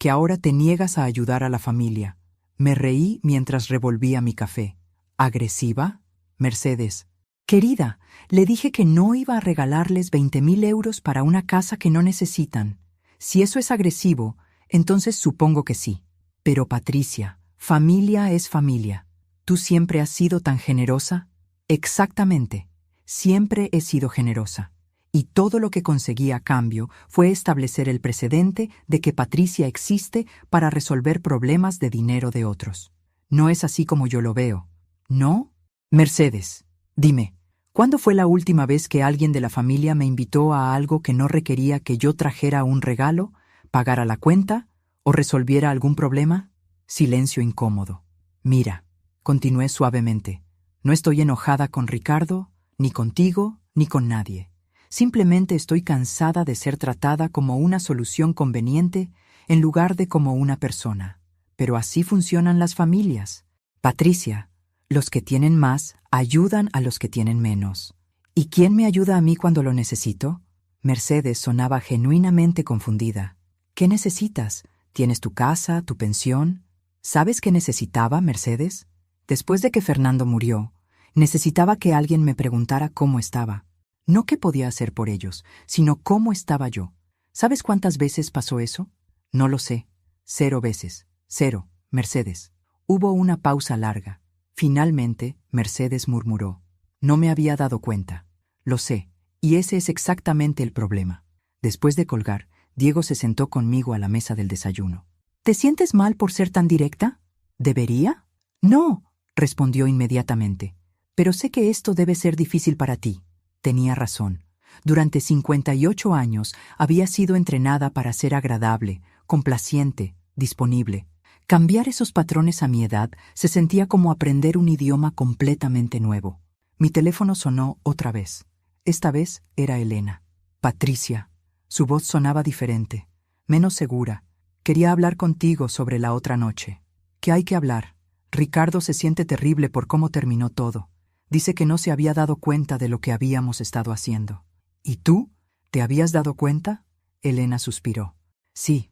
ahora te niegas a ayudar a la familia. Me reí mientras revolvía mi café. ¿Agresiva? Mercedes. Querida, le dije que no iba a regalarles 20.000 euros para una casa que no necesitan. Si eso es agresivo, entonces supongo que sí. Pero Patricia, familia es familia. ¿Tú siempre has sido tan generosa? Exactamente. Siempre he sido generosa. Y todo lo que conseguí a cambio fue establecer el precedente de que Patricia existe para resolver problemas de dinero de otros. No es así como yo lo veo. ¿No? Mercedes, dime, ¿cuándo fue la última vez que alguien de la familia me invitó a algo que no requería que yo trajera un regalo, pagara la cuenta o resolviera algún problema? Silencio incómodo. Mira, continué suavemente, no estoy enojada con Ricardo, ni contigo, ni con nadie. Simplemente estoy cansada de ser tratada como una solución conveniente en lugar de como una persona. Pero así funcionan las familias. Patricia, los que tienen más ayudan a los que tienen menos. ¿Y quién me ayuda a mí cuando lo necesito? Mercedes sonaba genuinamente confundida. ¿Qué necesitas? ¿Tienes tu casa, tu pensión? ¿Sabes qué necesitaba, Mercedes? Después de que Fernando murió, necesitaba que alguien me preguntara cómo estaba. No qué podía hacer por ellos, sino cómo estaba yo. ¿Sabes cuántas veces pasó eso? No lo sé. 0 veces. 0, Mercedes. Hubo una pausa larga. Finalmente, Mercedes murmuró. No me había dado cuenta. Lo sé, y ese es exactamente el problema. Después de colgar, Diego se sentó conmigo a la mesa del desayuno. ¿Te sientes mal por ser tan directa? ¿Debería? No, respondió inmediatamente. Pero sé que esto debe ser difícil para ti. Tenía razón. Durante 58 años había sido entrenada para ser agradable, complaciente, disponible. Cambiar esos patrones a mi edad se sentía como aprender un idioma completamente nuevo. Mi teléfono sonó otra vez. Esta vez era Elena. Patricia. Su voz sonaba diferente, menos segura. Quería hablar contigo sobre la otra noche. ¿Qué hay que hablar? Ricardo se siente terrible por cómo terminó todo. Dice que no se había dado cuenta de lo que habíamos estado haciendo. ¿Y tú? ¿Te habías dado cuenta? Elena suspiró. Sí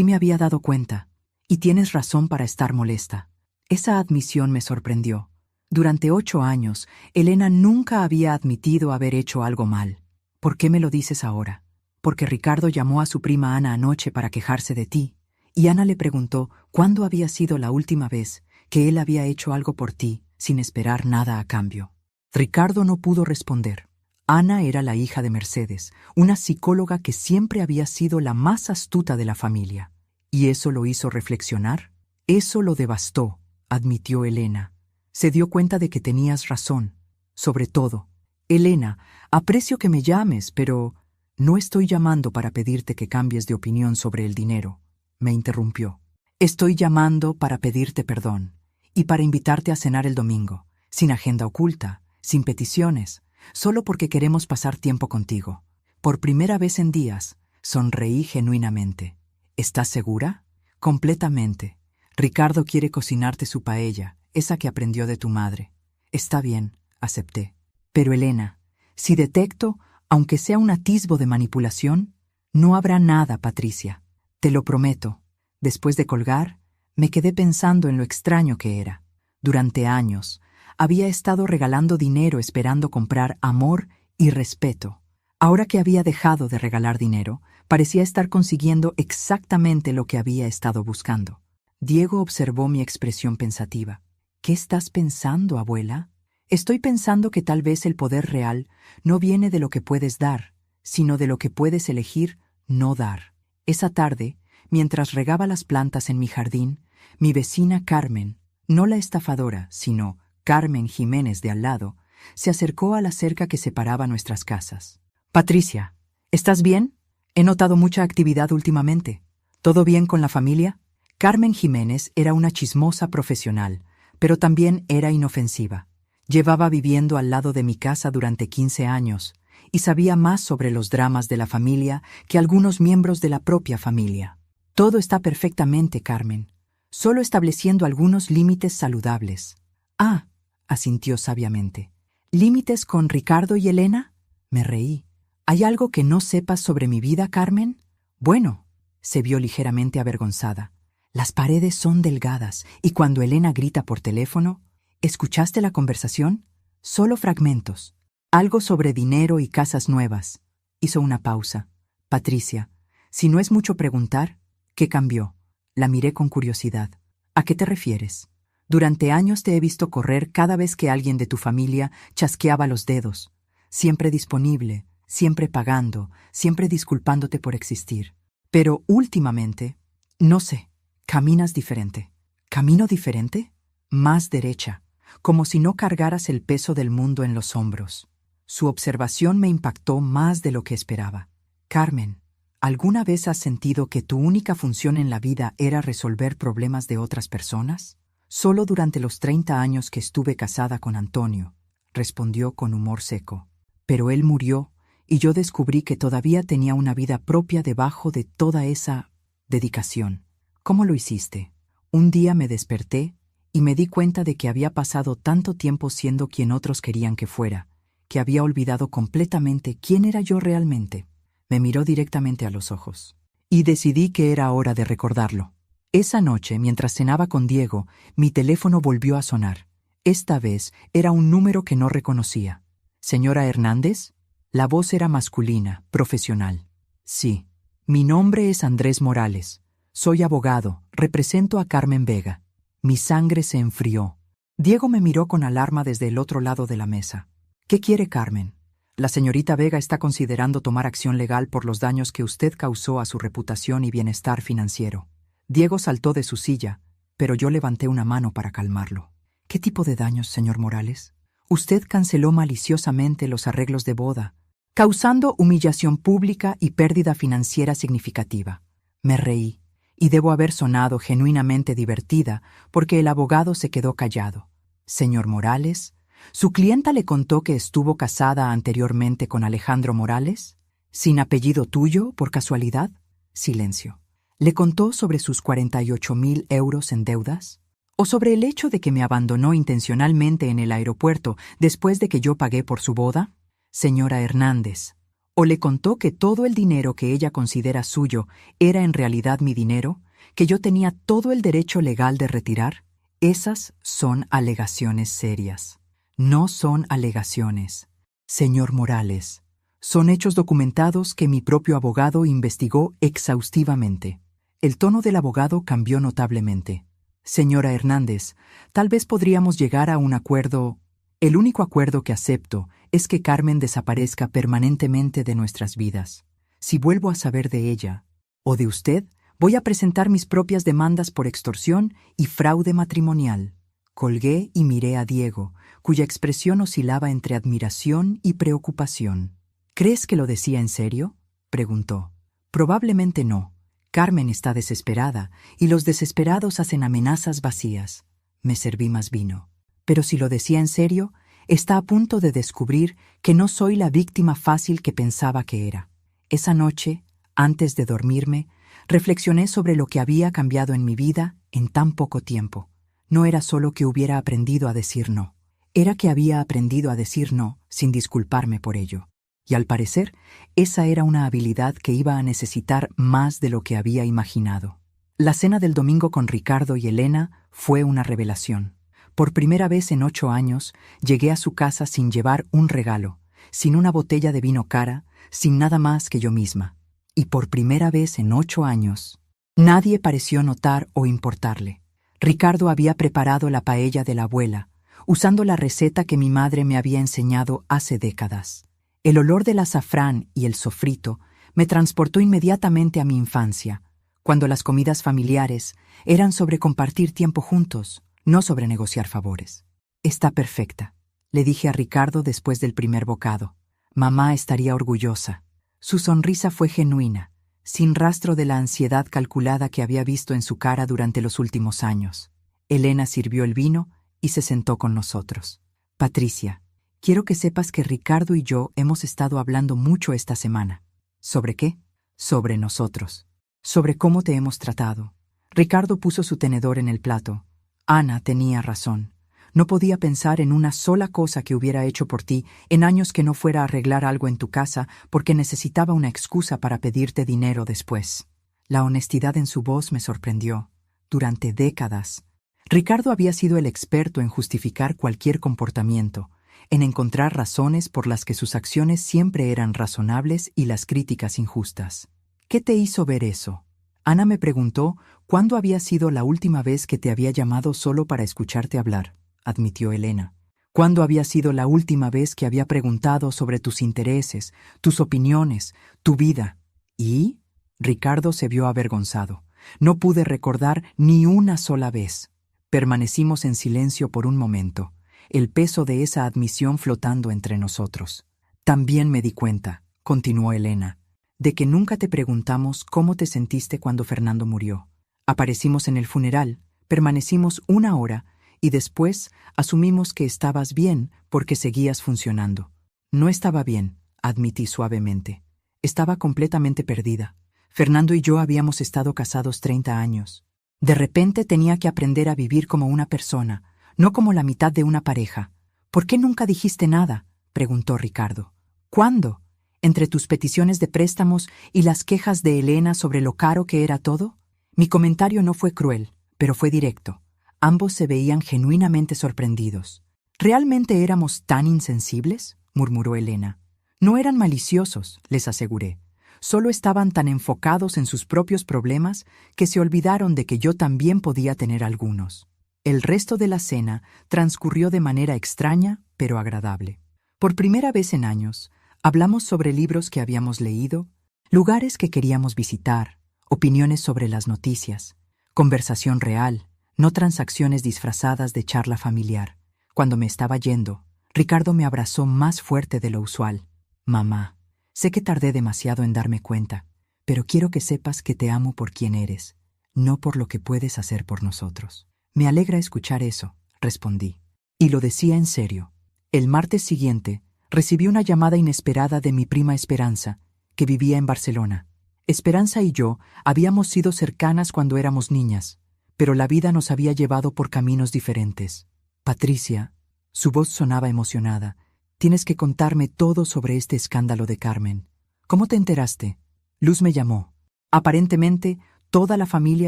me había dado cuenta. Y tienes razón para estar molesta. Esa admisión me sorprendió. Durante 8 años, Elena nunca había admitido haber hecho algo mal. ¿Por qué me lo dices ahora? Porque Ricardo llamó a su prima Ana anoche para quejarse de ti, y Ana le preguntó cuándo había sido la última vez que él había hecho algo por ti sin esperar nada a cambio. Ricardo no pudo responder. Ana era la hija de Mercedes, una psicóloga que siempre había sido la más astuta de la familia. ¿Y eso lo hizo reflexionar? Eso lo devastó, admitió Elena. Se dio cuenta de que tenías razón. Sobre todo, Elena, aprecio que me llames, pero no estoy llamando para pedirte que cambies de opinión sobre el dinero, me interrumpió. Estoy llamando para pedirte perdón y para invitarte a cenar el domingo, sin agenda oculta, sin peticiones, solo porque queremos pasar tiempo contigo. Por primera vez en días, sonreí genuinamente. ¿Estás segura? Completamente. Ricardo quiere cocinarte su paella, esa que aprendió de tu madre. Está bien, acepté. Pero Elena, si detecto, aunque sea un atisbo de manipulación, no habrá nada, Patricia. Te lo prometo. Después de colgar, me quedé pensando en lo extraño que era. Durante años, había estado regalando dinero esperando comprar amor y respeto. Ahora que había dejado de regalar dinero, parecía estar consiguiendo exactamente lo que había estado buscando. Diego observó mi expresión pensativa. ¿Qué estás pensando, abuela? Estoy pensando que tal vez el poder real no viene de lo que puedes dar, sino de lo que puedes elegir no dar. Esa tarde, mientras regaba las plantas en mi jardín, mi vecina Carmen, no la estafadora, sino Carmen Jiménez de al lado, se acercó a la cerca que separaba nuestras casas. Patricia, ¿estás bien? He notado mucha actividad últimamente. ¿Todo bien con la familia? Carmen Jiménez era una chismosa profesional, pero también era inofensiva. Llevaba viviendo al lado de mi casa durante 15 años y sabía más sobre los dramas de la familia que algunos miembros de la propia familia. Todo está perfectamente, Carmen, solo estableciendo algunos límites saludables. Ah, asintió sabiamente. ¿Límites con Ricardo y Elena? Me reí. ¿Hay algo que no sepas sobre mi vida, Carmen? Bueno, se vio ligeramente avergonzada. Las paredes son delgadas y cuando Elena grita por teléfono, ¿escuchaste la conversación? Solo fragmentos. Algo sobre dinero y casas nuevas. Hizo una pausa. Patricia, si no es mucho preguntar, ¿qué cambió? La miré con curiosidad. ¿A qué te refieres? Durante años te he visto correr cada vez que alguien de tu familia chasqueaba los dedos. Siempre disponible, siempre pagando, siempre disculpándote por existir. Pero últimamente, no sé, caminas diferente. ¿Camino diferente? Más derecha, como si no cargaras el peso del mundo en los hombros. Su observación me impactó más de lo que esperaba. Carmen, ¿alguna vez has sentido que tu única función en la vida era resolver problemas de otras personas? Solo durante los 30 años que estuve casada con Antonio, respondió con humor seco. Pero él murió y yo descubrí que todavía tenía una vida propia debajo de toda esa dedicación. ¿Cómo lo hiciste? Un día me desperté y me di cuenta de que había pasado tanto tiempo siendo quien otros querían que fuera, que había olvidado completamente quién era yo realmente. Me miró directamente a los ojos. Y decidí que era hora de recordarlo. Esa noche, mientras cenaba con Diego, mi teléfono volvió a sonar. Esta vez era un número que no reconocía. ¿Señora Hernández? La voz era masculina, profesional. Sí. Mi nombre es Andrés Morales. Soy abogado, represento a Carmen Vega. Mi sangre se enfrió. Diego me miró con alarma desde el otro lado de la mesa. ¿Qué quiere Carmen? La señorita Vega está considerando tomar acción legal por los daños que usted causó a su reputación y bienestar financiero. Diego saltó de su silla, pero yo levanté una mano para calmarlo. ¿Qué tipo de daños, señor Morales? Usted canceló maliciosamente los arreglos de boda, causando humillación pública y pérdida financiera significativa. Me reí, y debo haber sonado genuinamente divertida porque el abogado se quedó callado. Señor Morales, ¿Su clienta le contó que estuvo casada anteriormente con Alejandro Morales? ¿Sin apellido tuyo, por casualidad? Silencio. ¿Le contó sobre sus 48.000 euros en deudas? ¿O sobre el hecho de que me abandonó intencionalmente en el aeropuerto después de que yo pagué por su boda? Señora Hernández. ¿O le contó que todo el dinero que ella considera suyo era en realidad mi dinero, que yo tenía todo el derecho legal de retirar? Esas son alegaciones serias. No son alegaciones, señor Morales. Son hechos documentados que mi propio abogado investigó exhaustivamente. El tono del abogado cambió notablemente. Señora Hernández, tal vez podríamos llegar a un acuerdo. El único acuerdo que acepto es que Carmen desaparezca permanentemente de nuestras vidas. Si vuelvo a saber de ella, o de usted, voy a presentar mis propias demandas por extorsión y fraude matrimonial. Colgué y miré a Diego, cuya expresión oscilaba entre admiración y preocupación. ¿Crees que lo decía en serio?, preguntó. Probablemente no. Carmen está desesperada, y los desesperados hacen amenazas vacías. Me serví más vino. Pero si lo decía en serio, está a punto de descubrir que no soy la víctima fácil que pensaba que era. Esa noche, antes de dormirme, reflexioné sobre lo que había cambiado en mi vida en tan poco tiempo. No era solo que hubiera aprendido a decir no. Era que había aprendido a decir no sin disculparme por ello. Y al parecer, esa era una habilidad que iba a necesitar más de lo que había imaginado. La cena del domingo con Ricardo y Elena fue una revelación. Por primera vez en 8 años, llegué a su casa sin llevar un regalo, sin una botella de vino cara, sin nada más que yo misma. Y por primera vez en 8 años, nadie pareció notar o importarle. Ricardo había preparado la paella de la abuela, usando la receta que mi madre me había enseñado hace décadas. El olor del azafrán y el sofrito me transportó inmediatamente a mi infancia, cuando las comidas familiares eran sobre compartir tiempo juntos, no sobre negociar favores. Está perfecta, le dije a Ricardo después del primer bocado. Mamá estaría orgullosa. Su sonrisa fue genuina, sin rastro de la ansiedad calculada que había visto en su cara durante los últimos años. Elena sirvió el vino y se sentó con nosotros. Patricia, quiero que sepas que Ricardo y yo hemos estado hablando mucho esta semana. ¿Sobre qué? Sobre nosotros. Sobre cómo te hemos tratado. Ricardo puso su tenedor en el plato. Ana tenía razón. No podía pensar en una sola cosa que hubiera hecho por ti en años que no fuera a arreglar algo en tu casa porque necesitaba una excusa para pedirte dinero después. La honestidad en su voz me sorprendió. Durante décadas, Ricardo había sido el experto en justificar cualquier comportamiento, en encontrar razones por las que sus acciones siempre eran razonables y las críticas injustas. ¿Qué te hizo ver eso? Ana me preguntó cuándo había sido la última vez que te había llamado solo para escucharte hablar, admitió Elena. ¿Cuándo había sido la última vez que había preguntado sobre tus intereses, tus opiniones, tu vida? ¿Y? Ricardo se vio avergonzado. No pude recordar ni una sola vez. Permanecimos en silencio por un momento, el peso de esa admisión flotando entre nosotros. También me di cuenta, continuó Elena, de que nunca te preguntamos cómo te sentiste cuando Fernando murió. Aparecimos en el funeral, permanecimos 1 hora y después asumimos que estabas bien porque seguías funcionando. No estaba bien, admití suavemente. Estaba completamente perdida. Fernando y yo habíamos estado casados 30 años. De repente tenía que aprender a vivir como una persona, no como la mitad de una pareja. ¿Por qué nunca dijiste nada?, preguntó Ricardo. ¿Cuándo? ¿Entre tus peticiones de préstamos y las quejas de Elena sobre lo caro que era todo? Mi comentario no fue cruel, pero fue directo. Ambos se veían genuinamente sorprendidos. ¿Realmente éramos tan insensibles?, murmuró Elena. No eran maliciosos, les aseguré. Solo estaban tan enfocados en sus propios problemas que se olvidaron de que yo también podía tener algunos. El resto de la cena transcurrió de manera extraña, pero agradable. Por primera vez en años, hablamos sobre libros que habíamos leído, lugares que queríamos visitar, opiniones sobre las noticias, conversación real, no transacciones disfrazadas de charla familiar. Cuando me estaba yendo, Ricardo me abrazó más fuerte de lo usual. Mamá, sé que tardé demasiado en darme cuenta, pero quiero que sepas que te amo por quien eres, no por lo que puedes hacer por nosotros. Me alegra escuchar eso, respondí. Y lo decía en serio. El martes siguiente, recibí una llamada inesperada de mi prima Esperanza, que vivía en Barcelona. Esperanza y yo habíamos sido cercanas cuando éramos niñas, pero la vida nos había llevado por caminos diferentes. Patricia, su voz sonaba emocionada, tienes que contarme todo sobre este escándalo de Carmen. ¿Cómo te enteraste? Luz me llamó. Aparentemente, toda la familia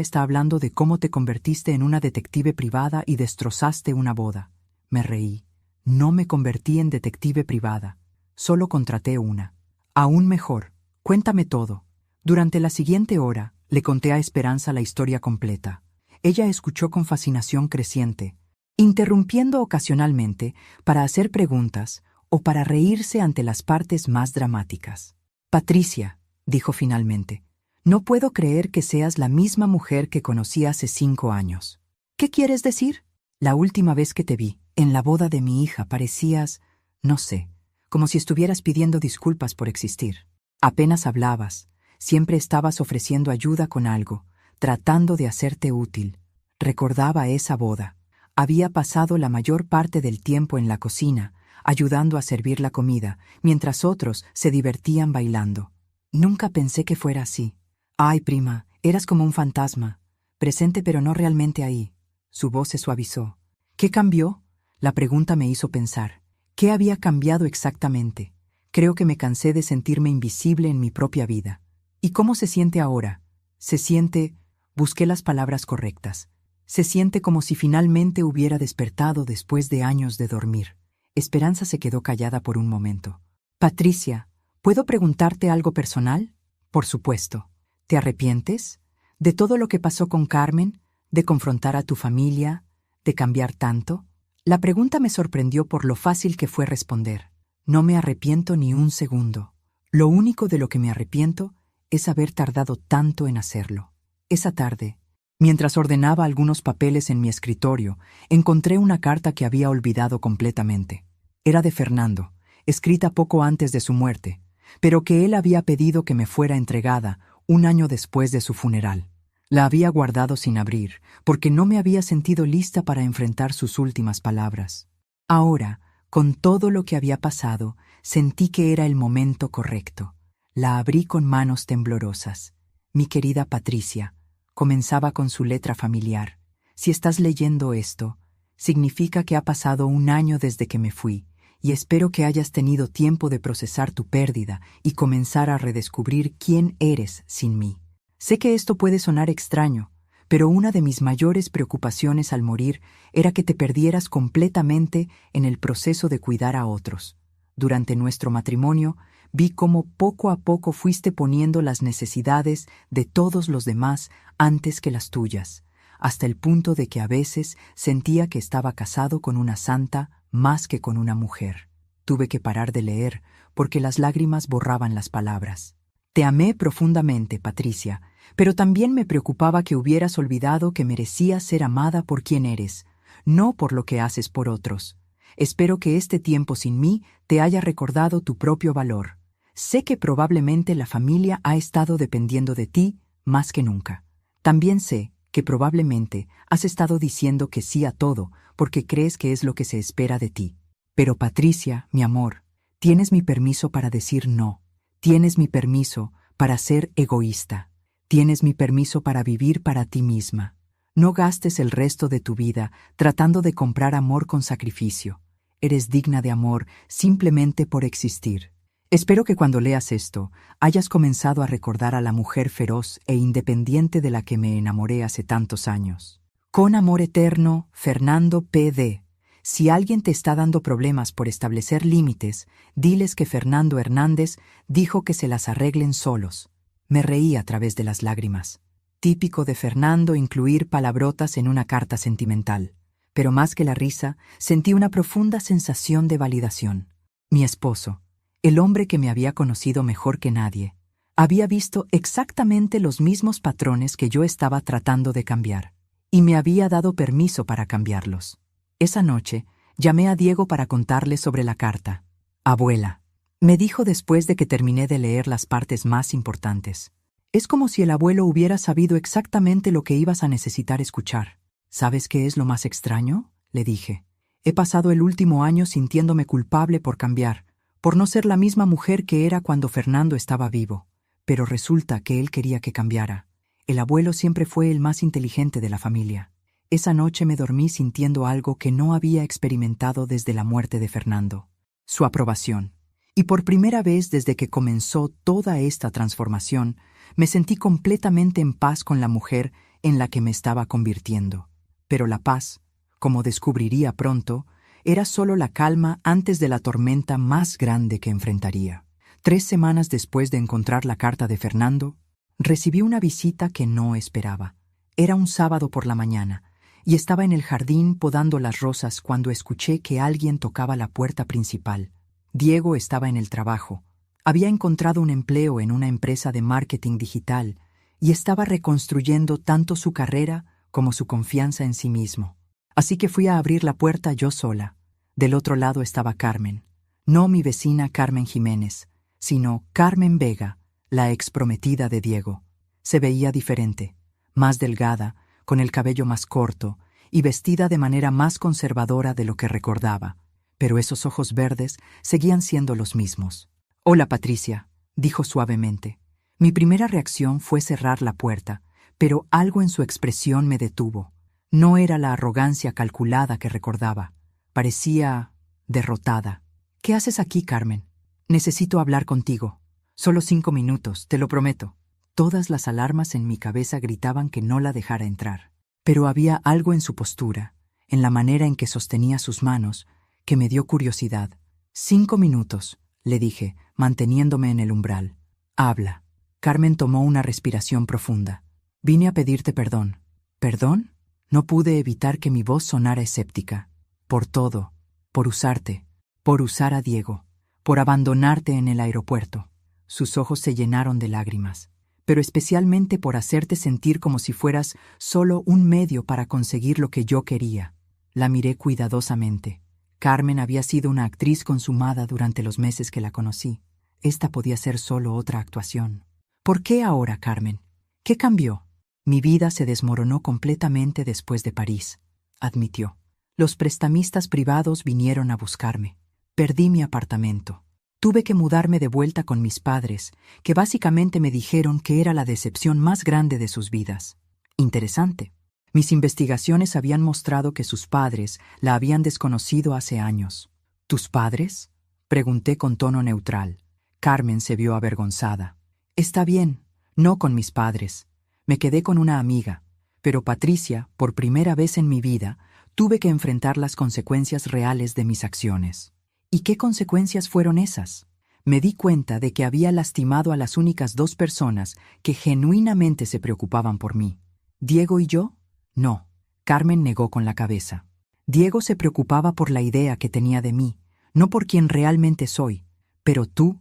está hablando de cómo te convertiste en una detective privada y destrozaste una boda. Me reí. No me convertí en detective privada. Solo contraté una. Aún mejor. Cuéntame todo. Durante la siguiente hora, le conté a Esperanza la historia completa. Ella escuchó con fascinación creciente, interrumpiendo ocasionalmente para hacer preguntas o para reírse ante las partes más dramáticas. Patricia, dijo finalmente, no puedo creer que seas la misma mujer que conocí hace 5 años. ¿Qué quieres decir? La última vez que te vi, en la boda de mi hija, parecías, no sé, como si estuvieras pidiendo disculpas por existir. Apenas hablabas, siempre estabas ofreciendo ayuda con algo, tratando de hacerte útil. Recordaba esa boda. Había pasado la mayor parte del tiempo en la cocina, ayudando a servir la comida, mientras otros se divertían bailando. Nunca pensé que fuera así. Ay, prima, eras como un fantasma, presente pero no realmente ahí. Su voz se suavizó. ¿Qué cambió? La pregunta me hizo pensar. ¿Qué había cambiado exactamente? Creo que me cansé de sentirme invisible en mi propia vida. ¿Y cómo se siente ahora? Se siente... Busqué las palabras correctas. Se siente como si finalmente hubiera despertado después de años de dormir. Esperanza se quedó callada por un momento. Patricia, ¿puedo preguntarte algo personal? Por supuesto. ¿Te arrepientes? ¿De todo lo que pasó con Carmen? ¿De confrontar a tu familia? ¿De cambiar tanto? La pregunta me sorprendió por lo fácil que fue responder. No me arrepiento ni un segundo. Lo único de lo que me arrepiento es haber tardado tanto en hacerlo. Esa tarde, mientras ordenaba algunos papeles en mi escritorio, encontré una carta que había olvidado completamente. Era de Fernando, escrita poco antes de su muerte, pero que él había pedido que me fuera entregada 1 año después de su funeral. La había guardado sin abrir, porque no me había sentido lista para enfrentar sus últimas palabras. Ahora, con todo lo que había pasado, sentí que era el momento correcto. La abrí con manos temblorosas. Mi querida Patricia, comenzaba con su letra familiar. Si estás leyendo esto, significa que ha pasado 1 año desde que me fui, y espero que hayas tenido tiempo de procesar tu pérdida y comenzar a redescubrir quién eres sin mí. Sé que esto puede sonar extraño, pero una de mis mayores preocupaciones al morir era que te perdieras completamente en el proceso de cuidar a otros. Durante nuestro matrimonio, vi cómo poco a poco fuiste poniendo las necesidades de todos los demás antes que las tuyas, hasta el punto de que a veces sentía que estaba casado con una santa más que con una mujer. Tuve que parar de leer porque las lágrimas borraban las palabras. Te amé profundamente, Patricia, pero también me preocupaba que hubieras olvidado que merecías ser amada por quien eres, no por lo que haces por otros. Espero que este tiempo sin mí te haya recordado tu propio valor. Sé que probablemente la familia ha estado dependiendo de ti más que nunca. También sé que probablemente has estado diciendo que sí a todo porque crees que es lo que se espera de ti. Pero Patricia, mi amor, tienes mi permiso para decir no. Tienes mi permiso para ser egoísta. Tienes mi permiso para vivir para ti misma. No gastes el resto de tu vida tratando de comprar amor con sacrificio. Eres digna de amor simplemente por existir. Espero que cuando leas esto, hayas comenzado a recordar a la mujer feroz e independiente de la que me enamoré hace tantos años. Con amor eterno, Fernando P.D. Si alguien te está dando problemas por establecer límites, diles que Fernando Hernández dijo que se las arreglen solos. Me reí a través de las lágrimas. Típico de Fernando incluir palabrotas en una carta sentimental. Pero más que la risa, sentí una profunda sensación de validación. Mi esposo, el hombre que me había conocido mejor que nadie, había visto exactamente los mismos patrones que yo estaba tratando de cambiar, y me había dado permiso para cambiarlos. Esa noche, llamé a Diego para contarle sobre la carta. Abuela, me dijo después de que terminé de leer las partes más importantes. Es como si el abuelo hubiera sabido exactamente lo que ibas a necesitar escuchar. ¿Sabes qué es lo más extraño?, le dije. He pasado el último año sintiéndome culpable por cambiar, por no ser la misma mujer que era cuando Fernando estaba vivo. Pero resulta que él quería que cambiara. El abuelo siempre fue el más inteligente de la familia. Esa noche me dormí sintiendo algo que no había experimentado desde la muerte de Fernando: su aprobación. Y por primera vez desde que comenzó toda esta transformación, me sentí completamente en paz con la mujer en la que me estaba convirtiendo. Pero la paz, como descubriría pronto, era solo la calma antes de la tormenta más grande que enfrentaría. 3 semanas después de encontrar la carta de Fernando, recibí una visita que no esperaba. Era un sábado por la mañana, y estaba en el jardín podando las rosas cuando escuché que alguien tocaba la puerta principal. Diego estaba en el trabajo. Había encontrado un empleo en una empresa de marketing digital y estaba reconstruyendo tanto su carrera como su confianza en sí mismo. Así que fui a abrir la puerta yo sola. Del otro lado estaba Carmen. No mi vecina Carmen Jiménez, sino Carmen Vega, la exprometida de Diego. Se veía diferente, más delgada, con el cabello más corto y vestida de manera más conservadora de lo que recordaba. Pero esos ojos verdes seguían siendo los mismos. «Hola, Patricia», dijo suavemente. Mi primera reacción fue cerrar la puerta, pero algo en su expresión me detuvo. No era la arrogancia calculada que recordaba. Parecía derrotada. «¿Qué haces aquí, Carmen? Necesito hablar contigo. Solo 5 minutos, te lo prometo». Todas las alarmas en mi cabeza gritaban que no la dejara entrar. Pero había algo en su postura, en la manera en que sostenía sus manos, que me dio curiosidad. 5 minutos, le dije, manteniéndome en el umbral. Habla. Carmen tomó una respiración profunda. Vine a pedirte perdón. ¿Perdón? No pude evitar que mi voz sonara escéptica. Por todo. Por usarte. Por usar a Diego. Por abandonarte en el aeropuerto. Sus ojos se llenaron de lágrimas. Pero especialmente por hacerte sentir como si fueras solo un medio para conseguir lo que yo quería. La miré cuidadosamente. Carmen había sido una actriz consumada durante los meses que la conocí. Esta podía ser solo otra actuación. ¿Por qué ahora, Carmen? ¿Qué cambió? Mi vida se desmoronó completamente después de París, admitió. Los prestamistas privados vinieron a buscarme. Perdí mi apartamento. Tuve que mudarme de vuelta con mis padres, que básicamente me dijeron que era la decepción más grande de sus vidas. Interesante. Mis investigaciones habían mostrado que sus padres la habían desconocido hace años. ¿Tus padres?, pregunté con tono neutral. Carmen se vio avergonzada. Está bien, no con mis padres. Me quedé con una amiga. Pero Patricia, por primera vez en mi vida, tuve que enfrentar las consecuencias reales de mis acciones. ¿Y qué consecuencias fueron esas? Me di cuenta de que había lastimado a las únicas 2 personas que genuinamente se preocupaban por mí. ¿Diego y yo? No. Carmen negó con la cabeza. Diego se preocupaba por la idea que tenía de mí, no por quien realmente soy. Pero tú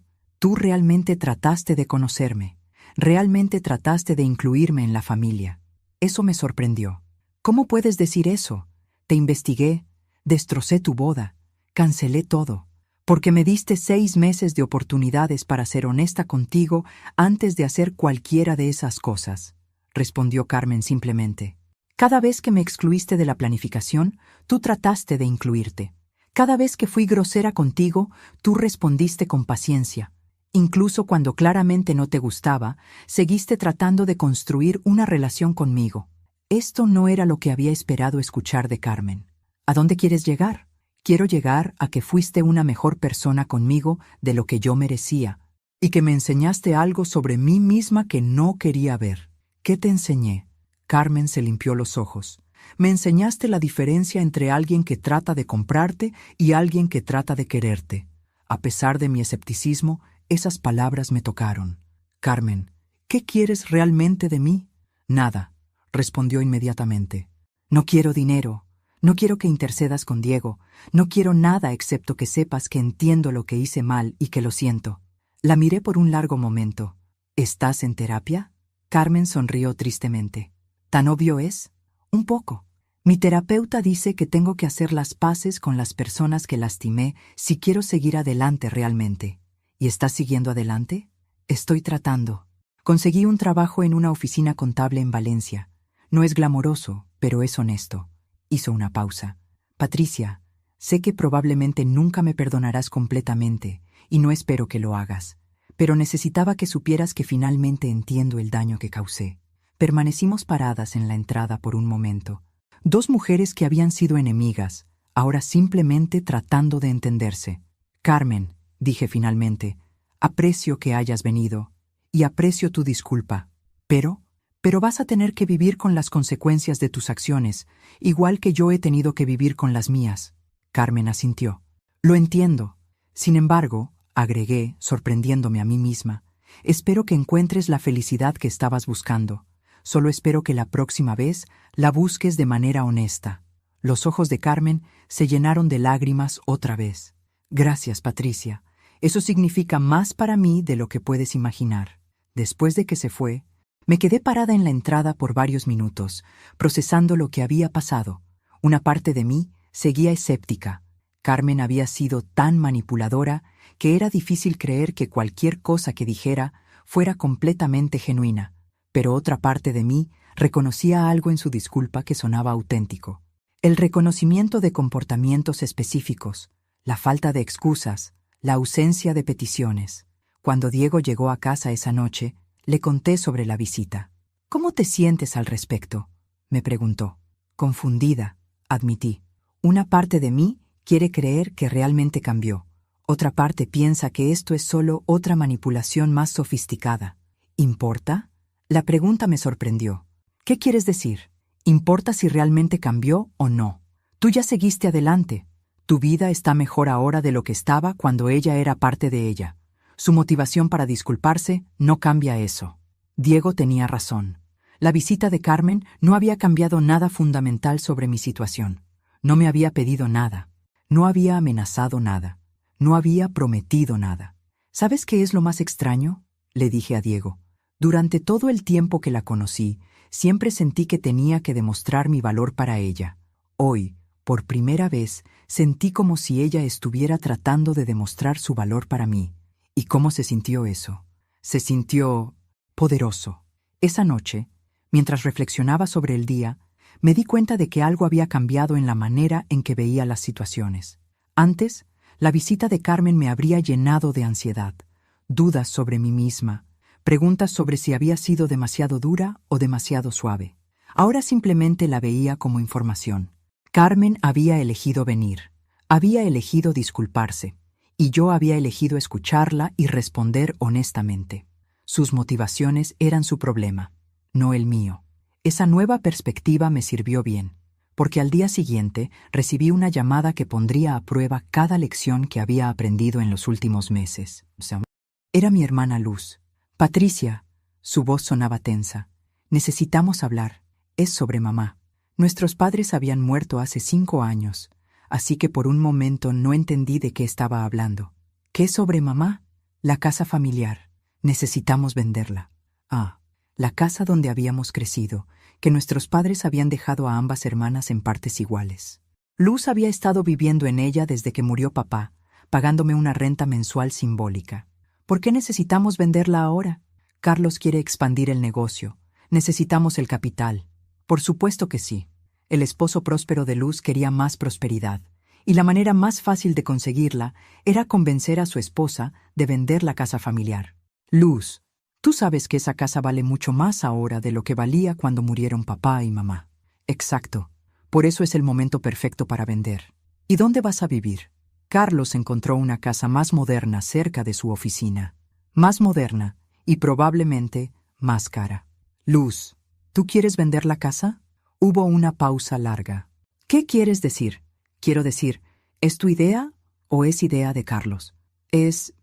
realmente trataste de conocerme. Realmente trataste de incluirme en la familia. Eso me sorprendió. ¿Cómo puedes decir eso? Te investigué, destrocé tu boda, cancelé todo, porque me diste 6 meses de oportunidades para ser honesta contigo antes de hacer cualquiera de esas cosas, respondió Carmen simplemente. Cada vez que me excluiste de la planificación, tú trataste de incluirte. Cada vez que fui grosera contigo, tú respondiste con paciencia. Incluso cuando claramente no te gustaba, seguiste tratando de construir una relación conmigo. Esto no era lo que había esperado escuchar de Carmen. ¿A dónde quieres llegar? Quiero llegar a que fuiste una mejor persona conmigo de lo que yo merecía, y que me enseñaste algo sobre mí misma que no quería ver. ¿Qué te enseñé? Carmen se limpió los ojos. Me enseñaste la diferencia entre alguien que trata de comprarte y alguien que trata de quererte. A pesar de mi escepticismo, esas palabras me tocaron. Carmen, ¿qué quieres realmente de mí? Nada, respondió inmediatamente. No quiero dinero. No quiero que intercedas con Diego. No quiero nada excepto que sepas que entiendo lo que hice mal y que lo siento. La miré por un largo momento. ¿Estás en terapia? Carmen sonrió tristemente. ¿Tan obvio es? Un poco. Mi terapeuta dice que tengo que hacer las paces con las personas que lastimé si quiero seguir adelante realmente. ¿Y estás siguiendo adelante? Estoy tratando. Conseguí un trabajo en una oficina contable en Valencia. No es glamoroso, pero es honesto. Hizo una pausa. Patricia, Sé que probablemente nunca me perdonarás completamente, y no espero que lo hagas, pero necesitaba que supieras que finalmente entiendo el daño que causé. Permanecimos paradas en la entrada por un momento. Dos mujeres que habían sido enemigas, ahora simplemente tratando de entenderse. Carmen, dije finalmente, aprecio que hayas venido, y aprecio tu disculpa, pero vas a tener que vivir con las consecuencias de tus acciones, igual que yo he tenido que vivir con las mías. Carmen asintió. Lo entiendo. Sin embargo, agregué, sorprendiéndome a mí misma, espero que encuentres la felicidad que estabas buscando. Solo espero que la próxima vez la busques de manera honesta. Los ojos de Carmen se llenaron de lágrimas otra vez. Gracias, Patricia. Eso significa más para mí de lo que puedes imaginar. Después de que se fue, me quedé parada en la entrada por varios minutos, procesando lo que había pasado. Una parte de mí seguía escéptica. Carmen había sido tan manipuladora que era difícil creer que cualquier cosa que dijera fuera completamente genuina, pero otra parte de mí reconocía algo en su disculpa que sonaba auténtico. El reconocimiento de comportamientos específicos, la falta de excusas, la ausencia de peticiones. Cuando Diego llegó a casa esa noche, le conté sobre la visita. «¿Cómo te sientes al respecto?», me preguntó. Confundida, admití. Una parte de mí quiere creer que realmente cambió. Otra parte piensa que esto es solo otra manipulación más sofisticada. ¿Importa? La pregunta me sorprendió. ¿Qué quieres decir? ¿Importa si realmente cambió o no? Tú ya seguiste adelante. Tu vida está mejor ahora de lo que estaba cuando ella era parte de ella. Su motivación para disculparse no cambia eso. Diego tenía razón. La visita de Carmen no había cambiado nada fundamental sobre mi situación. No me había pedido nada. No había amenazado nada. No había prometido nada. ¿Sabes qué es lo más extraño?, le dije a Diego. Durante todo el tiempo que la conocí, siempre sentí que tenía que demostrar mi valor para ella. Hoy, por primera vez, sentí como si ella estuviera tratando de demostrar su valor para mí. ¿Y cómo se sintió eso? Se sintió poderoso. Esa noche, mientras reflexionaba sobre el día, me di cuenta de que algo había cambiado en la manera en que veía las situaciones. Antes, la visita de Carmen me habría llenado de ansiedad, dudas sobre mí misma, preguntas sobre si había sido demasiado dura o demasiado suave. Ahora simplemente la veía como información. Carmen había elegido venir, había elegido disculparse, y yo había elegido escucharla y responder honestamente. Sus motivaciones eran su problema, no el mío. Esa nueva perspectiva me sirvió bien, porque al día siguiente recibí una llamada que pondría a prueba cada lección que había aprendido en los últimos meses. Era mi hermana Luz. «Patricia», su voz sonaba tensa. «Necesitamos hablar. Es sobre mamá. Nuestros padres habían muerto hace 5 años, así que por un momento no entendí de qué estaba hablando». «¿Qué sobre mamá?» «La casa familiar. Necesitamos venderla». «Ah, la casa donde habíamos crecido, que nuestros padres habían dejado a ambas hermanas en partes iguales. Luz había estado viviendo en ella desde que murió papá, pagándome una renta mensual simbólica. ¿Por qué necesitamos venderla ahora? Carlos quiere expandir el negocio. Necesitamos el capital». Por supuesto que sí. El esposo próspero de Luz quería más prosperidad, y la manera más fácil de conseguirla era convencer a su esposa de vender la casa familiar. «Luz, tú sabes que esa casa vale mucho más ahora de lo que valía cuando murieron papá y mamá». «Exacto. Por eso es el momento perfecto para vender». «¿Y dónde vas a vivir?» Carlos encontró una casa más moderna cerca de su oficina. Más moderna y probablemente más cara. «Luz, ¿tú quieres vender la casa?» Hubo una pausa larga. «¿Qué quieres decir?» «Quiero decir, ¿es tu idea o es idea de Carlos?» Es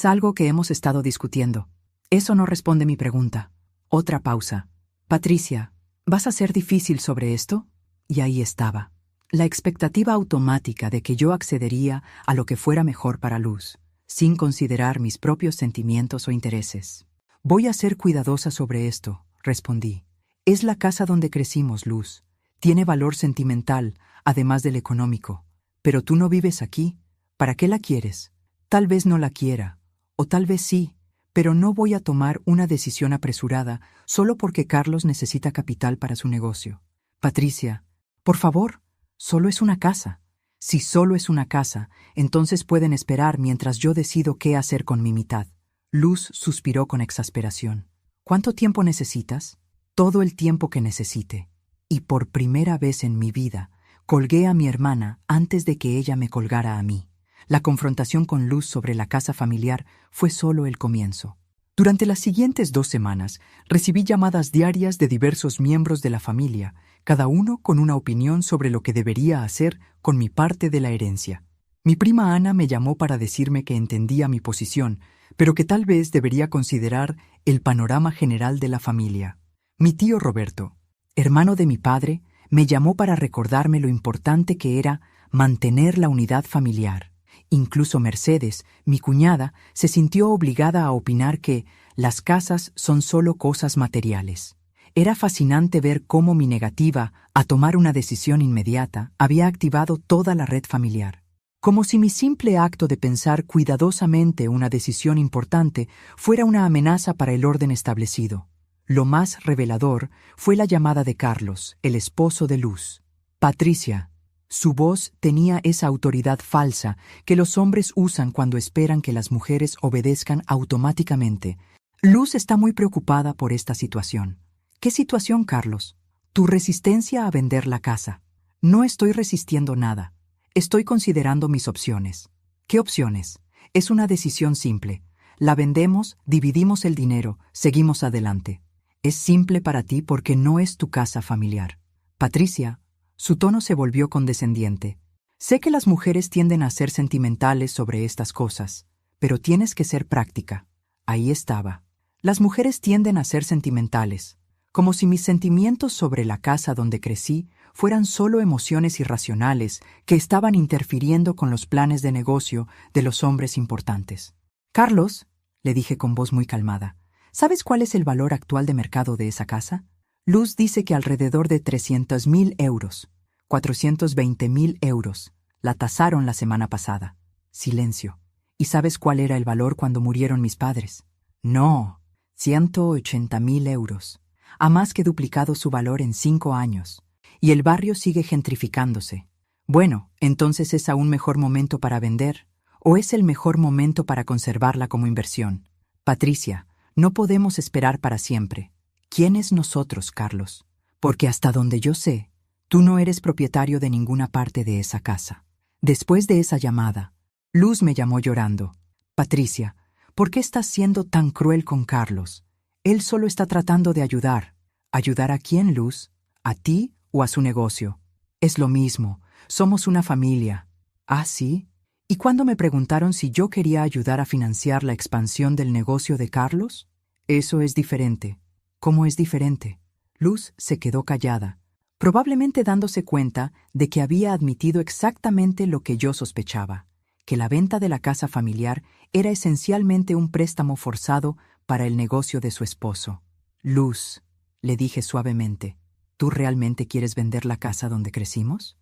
algo que hemos estado discutiendo». «Eso no responde mi pregunta». Otra pausa. «Patricia, ¿vas a ser difícil sobre esto?» Y ahí estaba. La expectativa automática de que yo accedería a lo que fuera mejor para Luz, sin considerar mis propios sentimientos o intereses. «Voy a ser cuidadosa sobre esto», respondí. «Es la casa donde crecimos, Luz. Tiene valor sentimental, además del económico. Pero tú no vives aquí. ¿Para qué la quieres? Tal vez no la quiera, o tal vez sí, pero no voy a tomar una decisión apresurada solo porque Carlos necesita capital para su negocio. Patricia, por favor, solo es una casa. Si solo es una casa, entonces pueden esperar mientras yo decido qué hacer con mi mitad. Luz suspiró con exasperación. ¿Cuánto tiempo necesitas? Todo el tiempo que necesite. Y por primera vez en mi vida, colgué a mi hermana antes de que ella me colgara a mí. La confrontación con Luz sobre la casa familiar fue solo el comienzo. Durante las siguientes 2 semanas, recibí llamadas diarias de diversos miembros de la familia, cada uno con una opinión sobre lo que debería hacer con mi parte de la herencia. Mi prima Ana me llamó para decirme que entendía mi posición, pero que tal vez debería considerar el panorama general de la familia. Mi tío Roberto, hermano de mi padre, me llamó para recordarme lo importante que era mantener la unidad familiar. Incluso Mercedes, mi cuñada, se sintió obligada a opinar que las casas son solo cosas materiales. Era fascinante ver cómo mi negativa a tomar una decisión inmediata había activado toda la red familiar. Como si mi simple acto de pensar cuidadosamente una decisión importante fuera una amenaza para el orden establecido. Lo más revelador fue la llamada de Carlos, el esposo de Luz. Patricia. Su voz tenía esa autoridad falsa que los hombres usan cuando esperan que las mujeres obedezcan automáticamente. Luz está muy preocupada por esta situación. ¿Qué situación, Carlos? Tu resistencia a vender la casa. No estoy resistiendo nada. Estoy considerando mis opciones. ¿Qué opciones? Es una decisión simple. La vendemos, dividimos el dinero, seguimos adelante. Es simple para ti porque no es tu casa familiar. Patricia. Su tono se volvió condescendiente. Sé que las mujeres tienden a ser sentimentales sobre estas cosas, pero tienes que ser práctica. Ahí estaba. Las mujeres tienden a ser sentimentales, como si mis sentimientos sobre la casa donde crecí fueran solo emociones irracionales que estaban interfiriendo con los planes de negocio de los hombres importantes. Carlos, le dije con voz muy calmada, ¿sabes cuál es el valor actual de mercado de esa casa? Luz dice que alrededor de 300.000 euros, 420.000 euros. La tasaron la semana pasada. Silencio. ¿Y sabes cuál era el valor cuando murieron mis padres? No, 180.000 euros. Ha más que duplicado su valor en 5 años. Y el barrio sigue gentrificándose. Bueno, entonces es aún mejor momento para vender, o es el mejor momento para conservarla como inversión. Patricia, no podemos esperar para siempre. ¿Quiénes nosotros, Carlos? Porque hasta donde yo sé, tú no eres propietario de ninguna parte de esa casa. Después de esa llamada, Luz me llamó llorando. Patricia, ¿por qué estás siendo tan cruel con Carlos? Él solo está tratando de ayudar. ¿Ayudar a quién, Luz? ¿A ti o a su negocio? Es lo mismo. Somos una familia. ¿Ah, sí? ¿Y cuando me preguntaron si yo quería ayudar a financiar la expansión del negocio de Carlos? Eso es diferente. ¿Cómo es diferente? Luz se quedó callada, probablemente dándose cuenta de que había admitido exactamente lo que yo sospechaba, que la venta de la casa familiar era esencialmente un préstamo forzado para el negocio de su esposo. Luz, le dije suavemente, ¿tú realmente quieres vender la casa donde crecimos?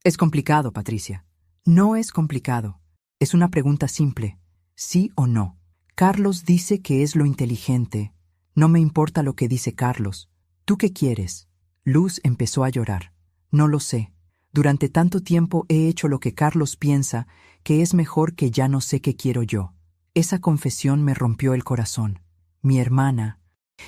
Es complicado, Patricia. No es complicado. Es una pregunta simple. ¿Sí o no? Carlos dice que es lo inteligente. No me importa lo que dice Carlos. ¿Tú qué quieres? Luz empezó a llorar. No lo sé. Durante tanto tiempo he hecho lo que Carlos piensa que es mejor que ya no sé qué quiero yo. Esa confesión me rompió el corazón. Mi hermana,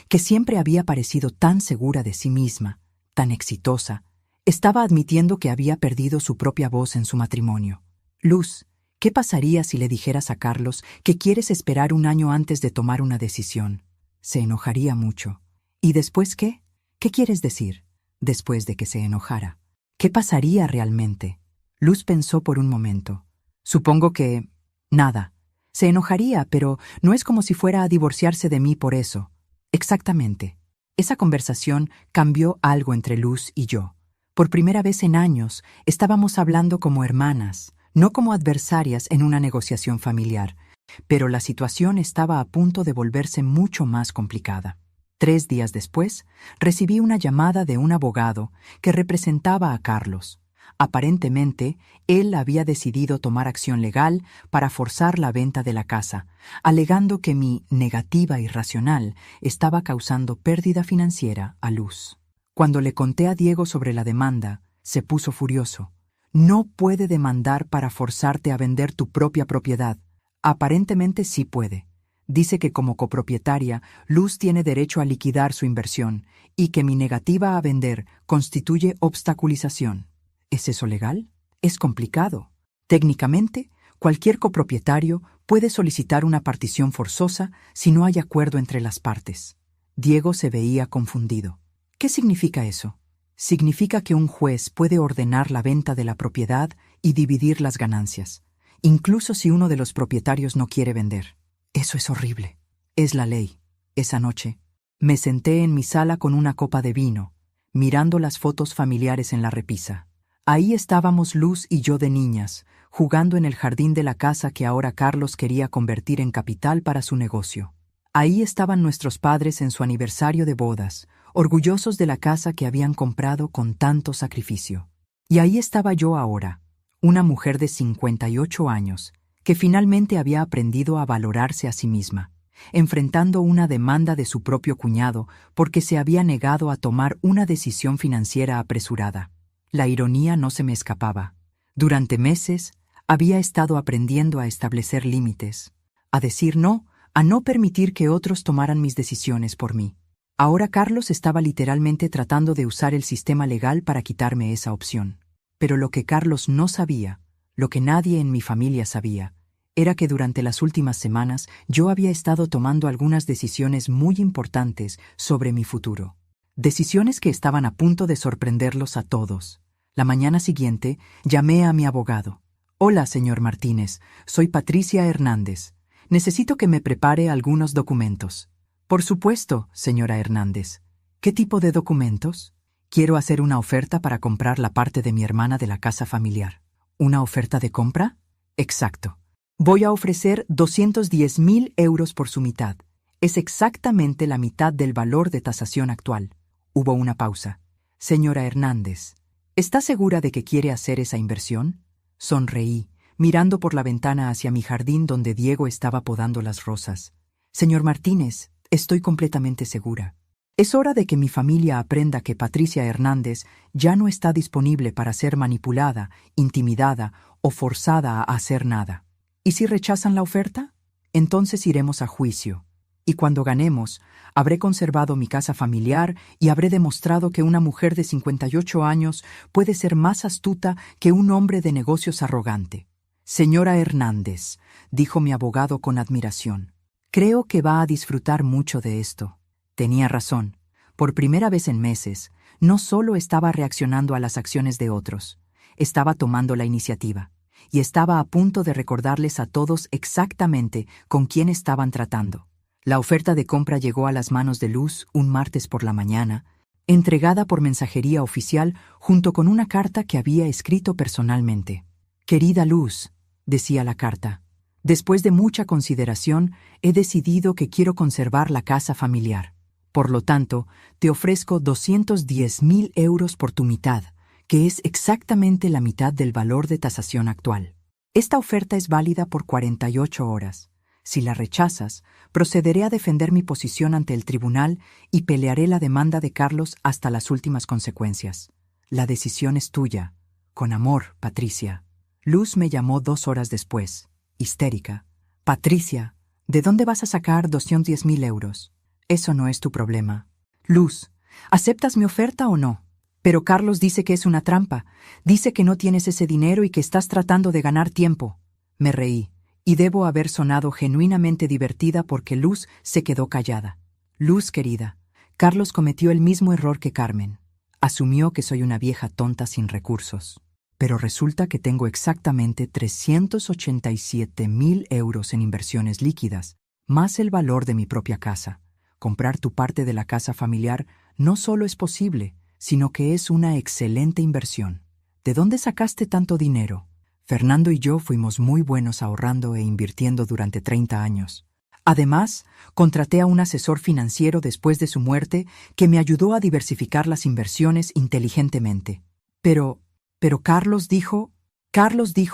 que siempre había parecido tan segura de sí misma, tan exitosa, estaba admitiendo que había perdido su propia voz en su matrimonio. Luz, ¿qué pasaría si le dijeras a Carlos que quieres esperar 1 año antes de tomar una decisión? Se enojaría mucho. ¿Y después qué? ¿Qué quieres decir? Después de que se enojara. ¿Qué pasaría realmente? Luz pensó por un momento. Supongo que... nada. Se enojaría, pero no es como si fuera a divorciarse de mí por eso. Exactamente. Esa conversación cambió algo entre Luz y yo. Por primera vez en años, estábamos hablando como hermanas, no como adversarias en una negociación familiar. Pero la situación estaba a punto de volverse mucho más complicada. 3 días después, recibí una llamada de un abogado que representaba a Carlos. Aparentemente, él había decidido tomar acción legal para forzar la venta de la casa, alegando que mi negativa irracional estaba causando pérdida financiera a Luz. Cuando le conté a Diego sobre la demanda, se puso furioso. No puede demandar para forzarte a vender tu propia propiedad. Aparentemente sí puede. Dice que como copropietaria, Luz tiene derecho a liquidar su inversión y que mi negativa a vender constituye obstaculización. ¿Es eso legal? Es complicado. Técnicamente, cualquier copropietario puede solicitar una partición forzosa si no hay acuerdo entre las partes. Diego se veía confundido. ¿Qué significa eso? Significa que un juez puede ordenar la venta de la propiedad y dividir las ganancias, incluso si uno de los propietarios no quiere vender. Eso es horrible. Es la ley. Esa noche, me senté en mi sala con una copa de vino, mirando las fotos familiares en la repisa. Ahí estábamos Luz y yo de niñas, jugando en el jardín de la casa que ahora Carlos quería convertir en capital para su negocio. Ahí estaban nuestros padres en su aniversario de bodas, orgullosos de la casa que habían comprado con tanto sacrificio. Y ahí estaba yo ahora, una mujer de 58 años, que finalmente había aprendido a valorarse a sí misma, enfrentando una demanda de su propio cuñado porque se había negado a tomar una decisión financiera apresurada. La ironía no se me escapaba. Durante meses había estado aprendiendo a establecer límites, a decir no, a no permitir que otros tomaran mis decisiones por mí. Ahora Carlos estaba literalmente tratando de usar el sistema legal para quitarme esa opción. Pero lo que Carlos no sabía, lo que nadie en mi familia sabía, era que durante las últimas semanas yo había estado tomando algunas decisiones muy importantes sobre mi futuro. Decisiones que estaban a punto de sorprenderlos a todos. La mañana siguiente llamé a mi abogado. «Hola, señor Martínez, soy Patricia Hernández. Necesito que me prepare algunos documentos». «Por supuesto, señora Hernández. ¿Qué tipo de documentos?» «Quiero hacer una oferta para comprar la parte de mi hermana de la casa familiar». «¿Una oferta de compra?» «Exacto. Voy a ofrecer 210.000 euros por su mitad. Es exactamente la mitad del valor de tasación actual». Hubo una pausa. «Señora Hernández, ¿está segura de que quiere hacer esa inversión?» Sonreí, mirando por la ventana hacia mi jardín donde Diego estaba podando las rosas. «Señor Martínez, estoy completamente segura. Es hora de que mi familia aprenda que Patricia Hernández ya no está disponible para ser manipulada, intimidada o forzada a hacer nada. ¿Y si rechazan la oferta? Entonces iremos a juicio. Y cuando ganemos, habré conservado mi casa familiar y habré demostrado que una mujer de 58 años puede ser más astuta que un hombre de negocios arrogante». «Señora Hernández», dijo mi abogado con admiración, «creo que va a disfrutar mucho de esto». Tenía razón. Por primera vez en meses, no solo estaba reaccionando a las acciones de otros, estaba tomando la iniciativa, y estaba a punto de recordarles a todos exactamente con quién estaban tratando. La oferta de compra llegó a las manos de Luz un martes por la mañana, entregada por mensajería oficial junto con una carta que había escrito personalmente. «Querida Luz», decía la carta, «después de mucha consideración, he decidido que quiero conservar la casa familiar. Por lo tanto, te ofrezco 210.000 euros por tu mitad, que es exactamente la mitad del valor de tasación actual. Esta oferta es válida por 48 horas. Si la rechazas, procederé a defender mi posición ante el tribunal y pelearé la demanda de Carlos hasta las últimas consecuencias. La decisión es tuya. Con amor, Patricia». Luz me llamó 2 horas después, histérica. «Patricia, ¿de dónde vas a sacar 210.000 euros? Eso no es tu problema». «Luz, ¿aceptas mi oferta o no? Pero Carlos dice que es una trampa. Dice que no tienes ese dinero y que estás tratando de ganar tiempo». Me reí, y debo haber sonado genuinamente divertida porque Luz se quedó callada. «Luz, querida, Carlos cometió el mismo error que Carmen. Asumió que soy una vieja tonta sin recursos. Pero resulta que tengo exactamente 387.000 euros en inversiones líquidas, más el valor de mi propia casa. Comprar tu parte de la casa familiar no solo es posible, sino que es una excelente inversión. ¿De dónde sacaste tanto dinero?» Fernando y yo fuimos muy buenos ahorrando e invirtiendo durante 30 años. Además, contraté a un asesor financiero después de su muerte que me ayudó a diversificar las inversiones inteligentemente. Pero Carlos dijo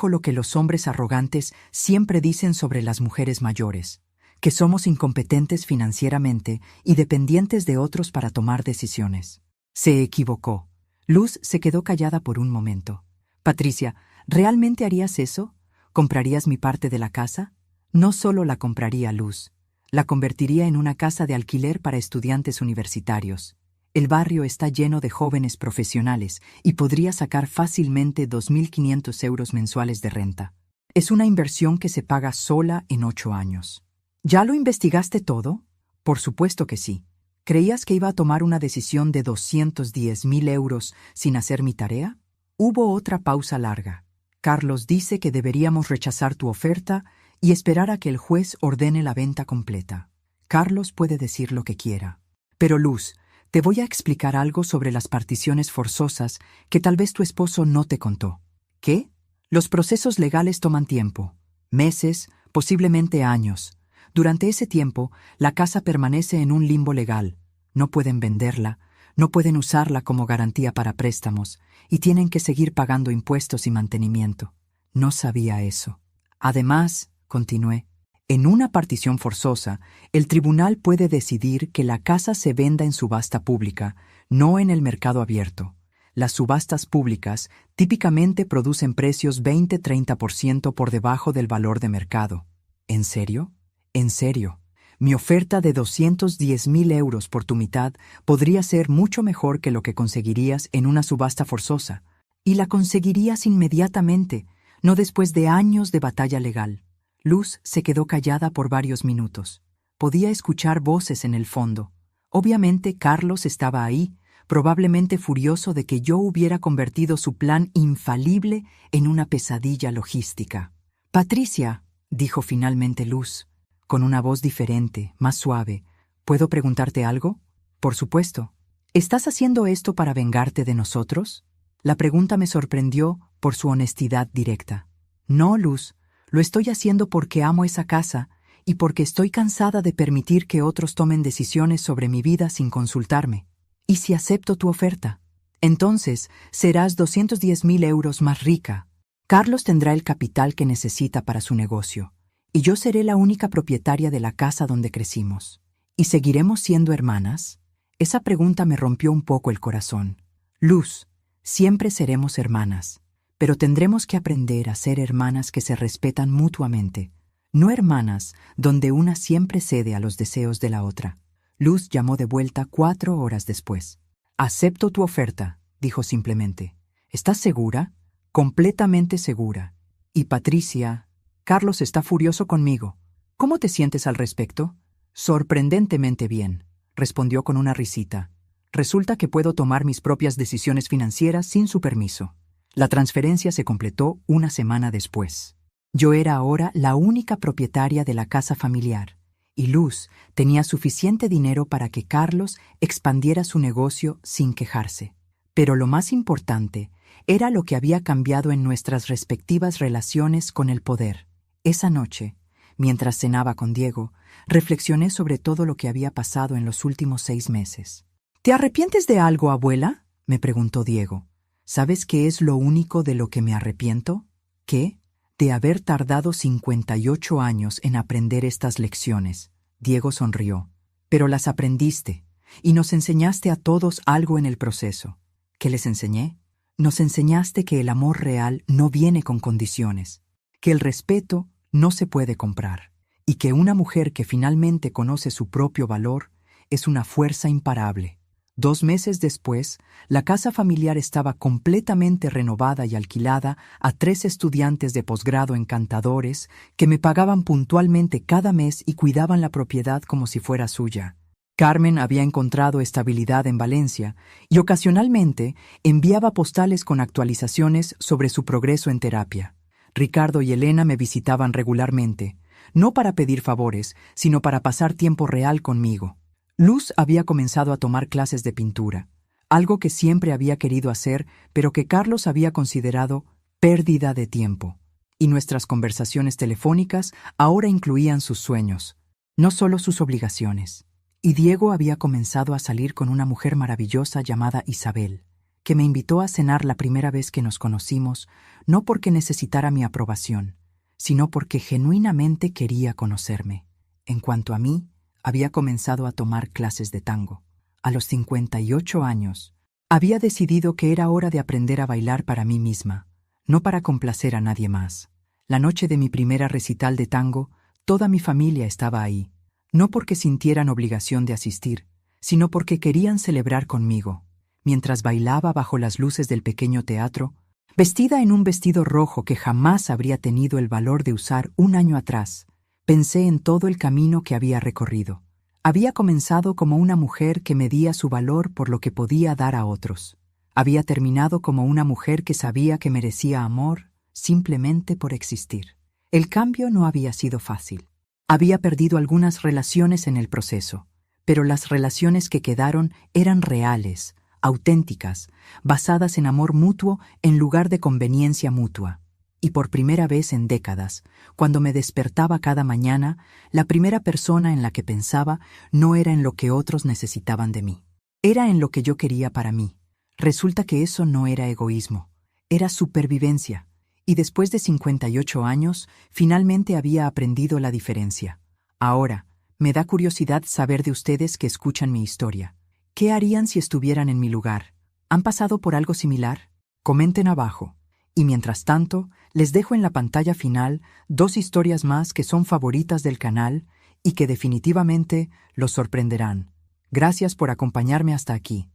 lo que los hombres arrogantes siempre dicen sobre las mujeres mayores, que somos incompetentes financieramente y dependientes de otros para tomar decisiones. Se equivocó. Luz se quedó callada por un momento. Patricia, ¿realmente harías eso? ¿Comprarías mi parte de la casa? No solo la compraría, Luz. La convertiría en una casa de alquiler para estudiantes universitarios. El barrio está lleno de jóvenes profesionales y podría sacar fácilmente 2.500 euros mensuales de renta. Es una inversión que se paga sola en 8 años. ¿Ya lo investigaste todo? Por supuesto que sí. ¿Creías que iba a tomar una decisión de 210.000 euros sin hacer mi tarea? Hubo otra pausa larga. Carlos dice que deberíamos rechazar tu oferta y esperar a que el juez ordene la venta completa. Carlos puede decir lo que quiera. Pero Luz, te voy a explicar algo sobre las particiones forzosas que tal vez tu esposo no te contó. ¿Qué? Los procesos legales toman tiempo. Meses, posiblemente años. Durante ese tiempo, la casa permanece en un limbo legal. No pueden venderla, no pueden usarla como garantía para préstamos, y tienen que seguir pagando impuestos y mantenimiento. No sabía eso. Además, continué, en una partición forzosa, el tribunal puede decidir que la casa se venda en subasta pública, no en el mercado abierto. Las subastas públicas típicamente producen precios 20-30% por debajo del valor de mercado. ¿En serio? En serio. Mi oferta de 210.000 euros por tu mitad podría ser mucho mejor que lo que conseguirías en una subasta forzosa. Y la conseguirías inmediatamente, no después de años de batalla legal. Luz se quedó callada por varios minutos. Podía escuchar voces en el fondo. Obviamente Carlos estaba ahí, probablemente furioso de que yo hubiera convertido su plan infalible en una pesadilla logística. «Patricia», dijo finalmente Luz, con una voz diferente, más suave, «¿puedo preguntarte algo?» «Por supuesto. ¿Estás haciendo esto para vengarte de nosotros?» La pregunta me sorprendió por su honestidad directa. «No, Luz, lo estoy haciendo porque amo esa casa y porque estoy cansada de permitir que otros tomen decisiones sobre mi vida sin consultarme. ¿Y si acepto tu oferta? Entonces serás 210.000 euros más rica. Carlos tendrá el capital que necesita para su negocio, y yo seré la única propietaria de la casa donde crecimos. ¿Y seguiremos siendo hermanas?» Esa pregunta me rompió un poco el corazón. «Luz, siempre seremos hermanas, pero tendremos que aprender a ser hermanas que se respetan mutuamente, no hermanas donde una siempre cede a los deseos de la otra». Luz llamó de vuelta 4 horas después. «Acepto tu oferta», dijo simplemente. «¿Estás segura?» «Completamente segura. Y Patricia, Carlos está furioso conmigo. ¿Cómo te sientes al respecto?» «Sorprendentemente bien», respondió con una risita. «Resulta que puedo tomar mis propias decisiones financieras sin su permiso». La transferencia se completó una semana después. Yo era ahora la única propietaria de la casa familiar, y Luz tenía suficiente dinero para que Carlos expandiera su negocio sin quejarse. Pero lo más importante era lo que había cambiado en nuestras respectivas relaciones con el poder. Esa noche, mientras cenaba con Diego, reflexioné sobre todo lo que había pasado en los últimos 6 meses. «¿Te arrepientes de algo, abuela?», me preguntó Diego. «¿Sabes qué es lo único de lo que me arrepiento? ¿Qué? De haber tardado 58 años en aprender estas lecciones». Diego sonrió. «Pero las aprendiste, y nos enseñaste a todos algo en el proceso». «¿Qué les enseñé?» «Nos enseñaste que el amor real no viene con condiciones, que el respeto no se puede comprar, y que una mujer que finalmente conoce su propio valor es una fuerza imparable». 2 meses después, la casa familiar estaba completamente renovada y alquilada a 3 estudiantes de posgrado encantadores que me pagaban puntualmente cada mes y cuidaban la propiedad como si fuera suya. Carmen había encontrado estabilidad en Valencia y ocasionalmente enviaba postales con actualizaciones sobre su progreso en terapia. Ricardo y Elena me visitaban regularmente, no para pedir favores, sino para pasar tiempo real conmigo. Luz había comenzado a tomar clases de pintura, algo que siempre había querido hacer, pero que Carlos había considerado pérdida de tiempo. Y nuestras conversaciones telefónicas ahora incluían sus sueños, no solo sus obligaciones. Y Diego había comenzado a salir con una mujer maravillosa llamada Isabel, que me invitó a cenar la primera vez que nos conocimos, no porque necesitara mi aprobación, sino porque genuinamente quería conocerme. En cuanto a mí, había comenzado a tomar clases de tango. A los 58 años, había decidido que era hora de aprender a bailar para mí misma, no para complacer a nadie más. La noche de mi primera recital de tango, toda mi familia estaba ahí, no porque sintieran obligación de asistir, sino porque querían celebrar conmigo. Mientras bailaba bajo las luces del pequeño teatro, vestida en un vestido rojo que jamás habría tenido el valor de usar un año atrás, pensé en todo el camino que había recorrido. Había comenzado como una mujer que medía su valor por lo que podía dar a otros. Había terminado como una mujer que sabía que merecía amor simplemente por existir. El cambio no había sido fácil. Había perdido algunas relaciones en el proceso, pero las relaciones que quedaron eran reales, auténticas, basadas en amor mutuo en lugar de conveniencia mutua. Y por primera vez en décadas, cuando me despertaba cada mañana, la primera persona en la que pensaba no era en lo que otros necesitaban de mí. Era en lo que yo quería para mí. Resulta que eso no era egoísmo, era supervivencia. Y después de 58 años, finalmente había aprendido la diferencia. Ahora, me da curiosidad saber de ustedes que escuchan mi historia. ¿Qué harían si estuvieran en mi lugar? ¿Han pasado por algo similar? Comenten abajo. Y mientras tanto, les dejo en la pantalla final 2 historias más que son favoritas del canal y que definitivamente los sorprenderán. Gracias por acompañarme hasta aquí.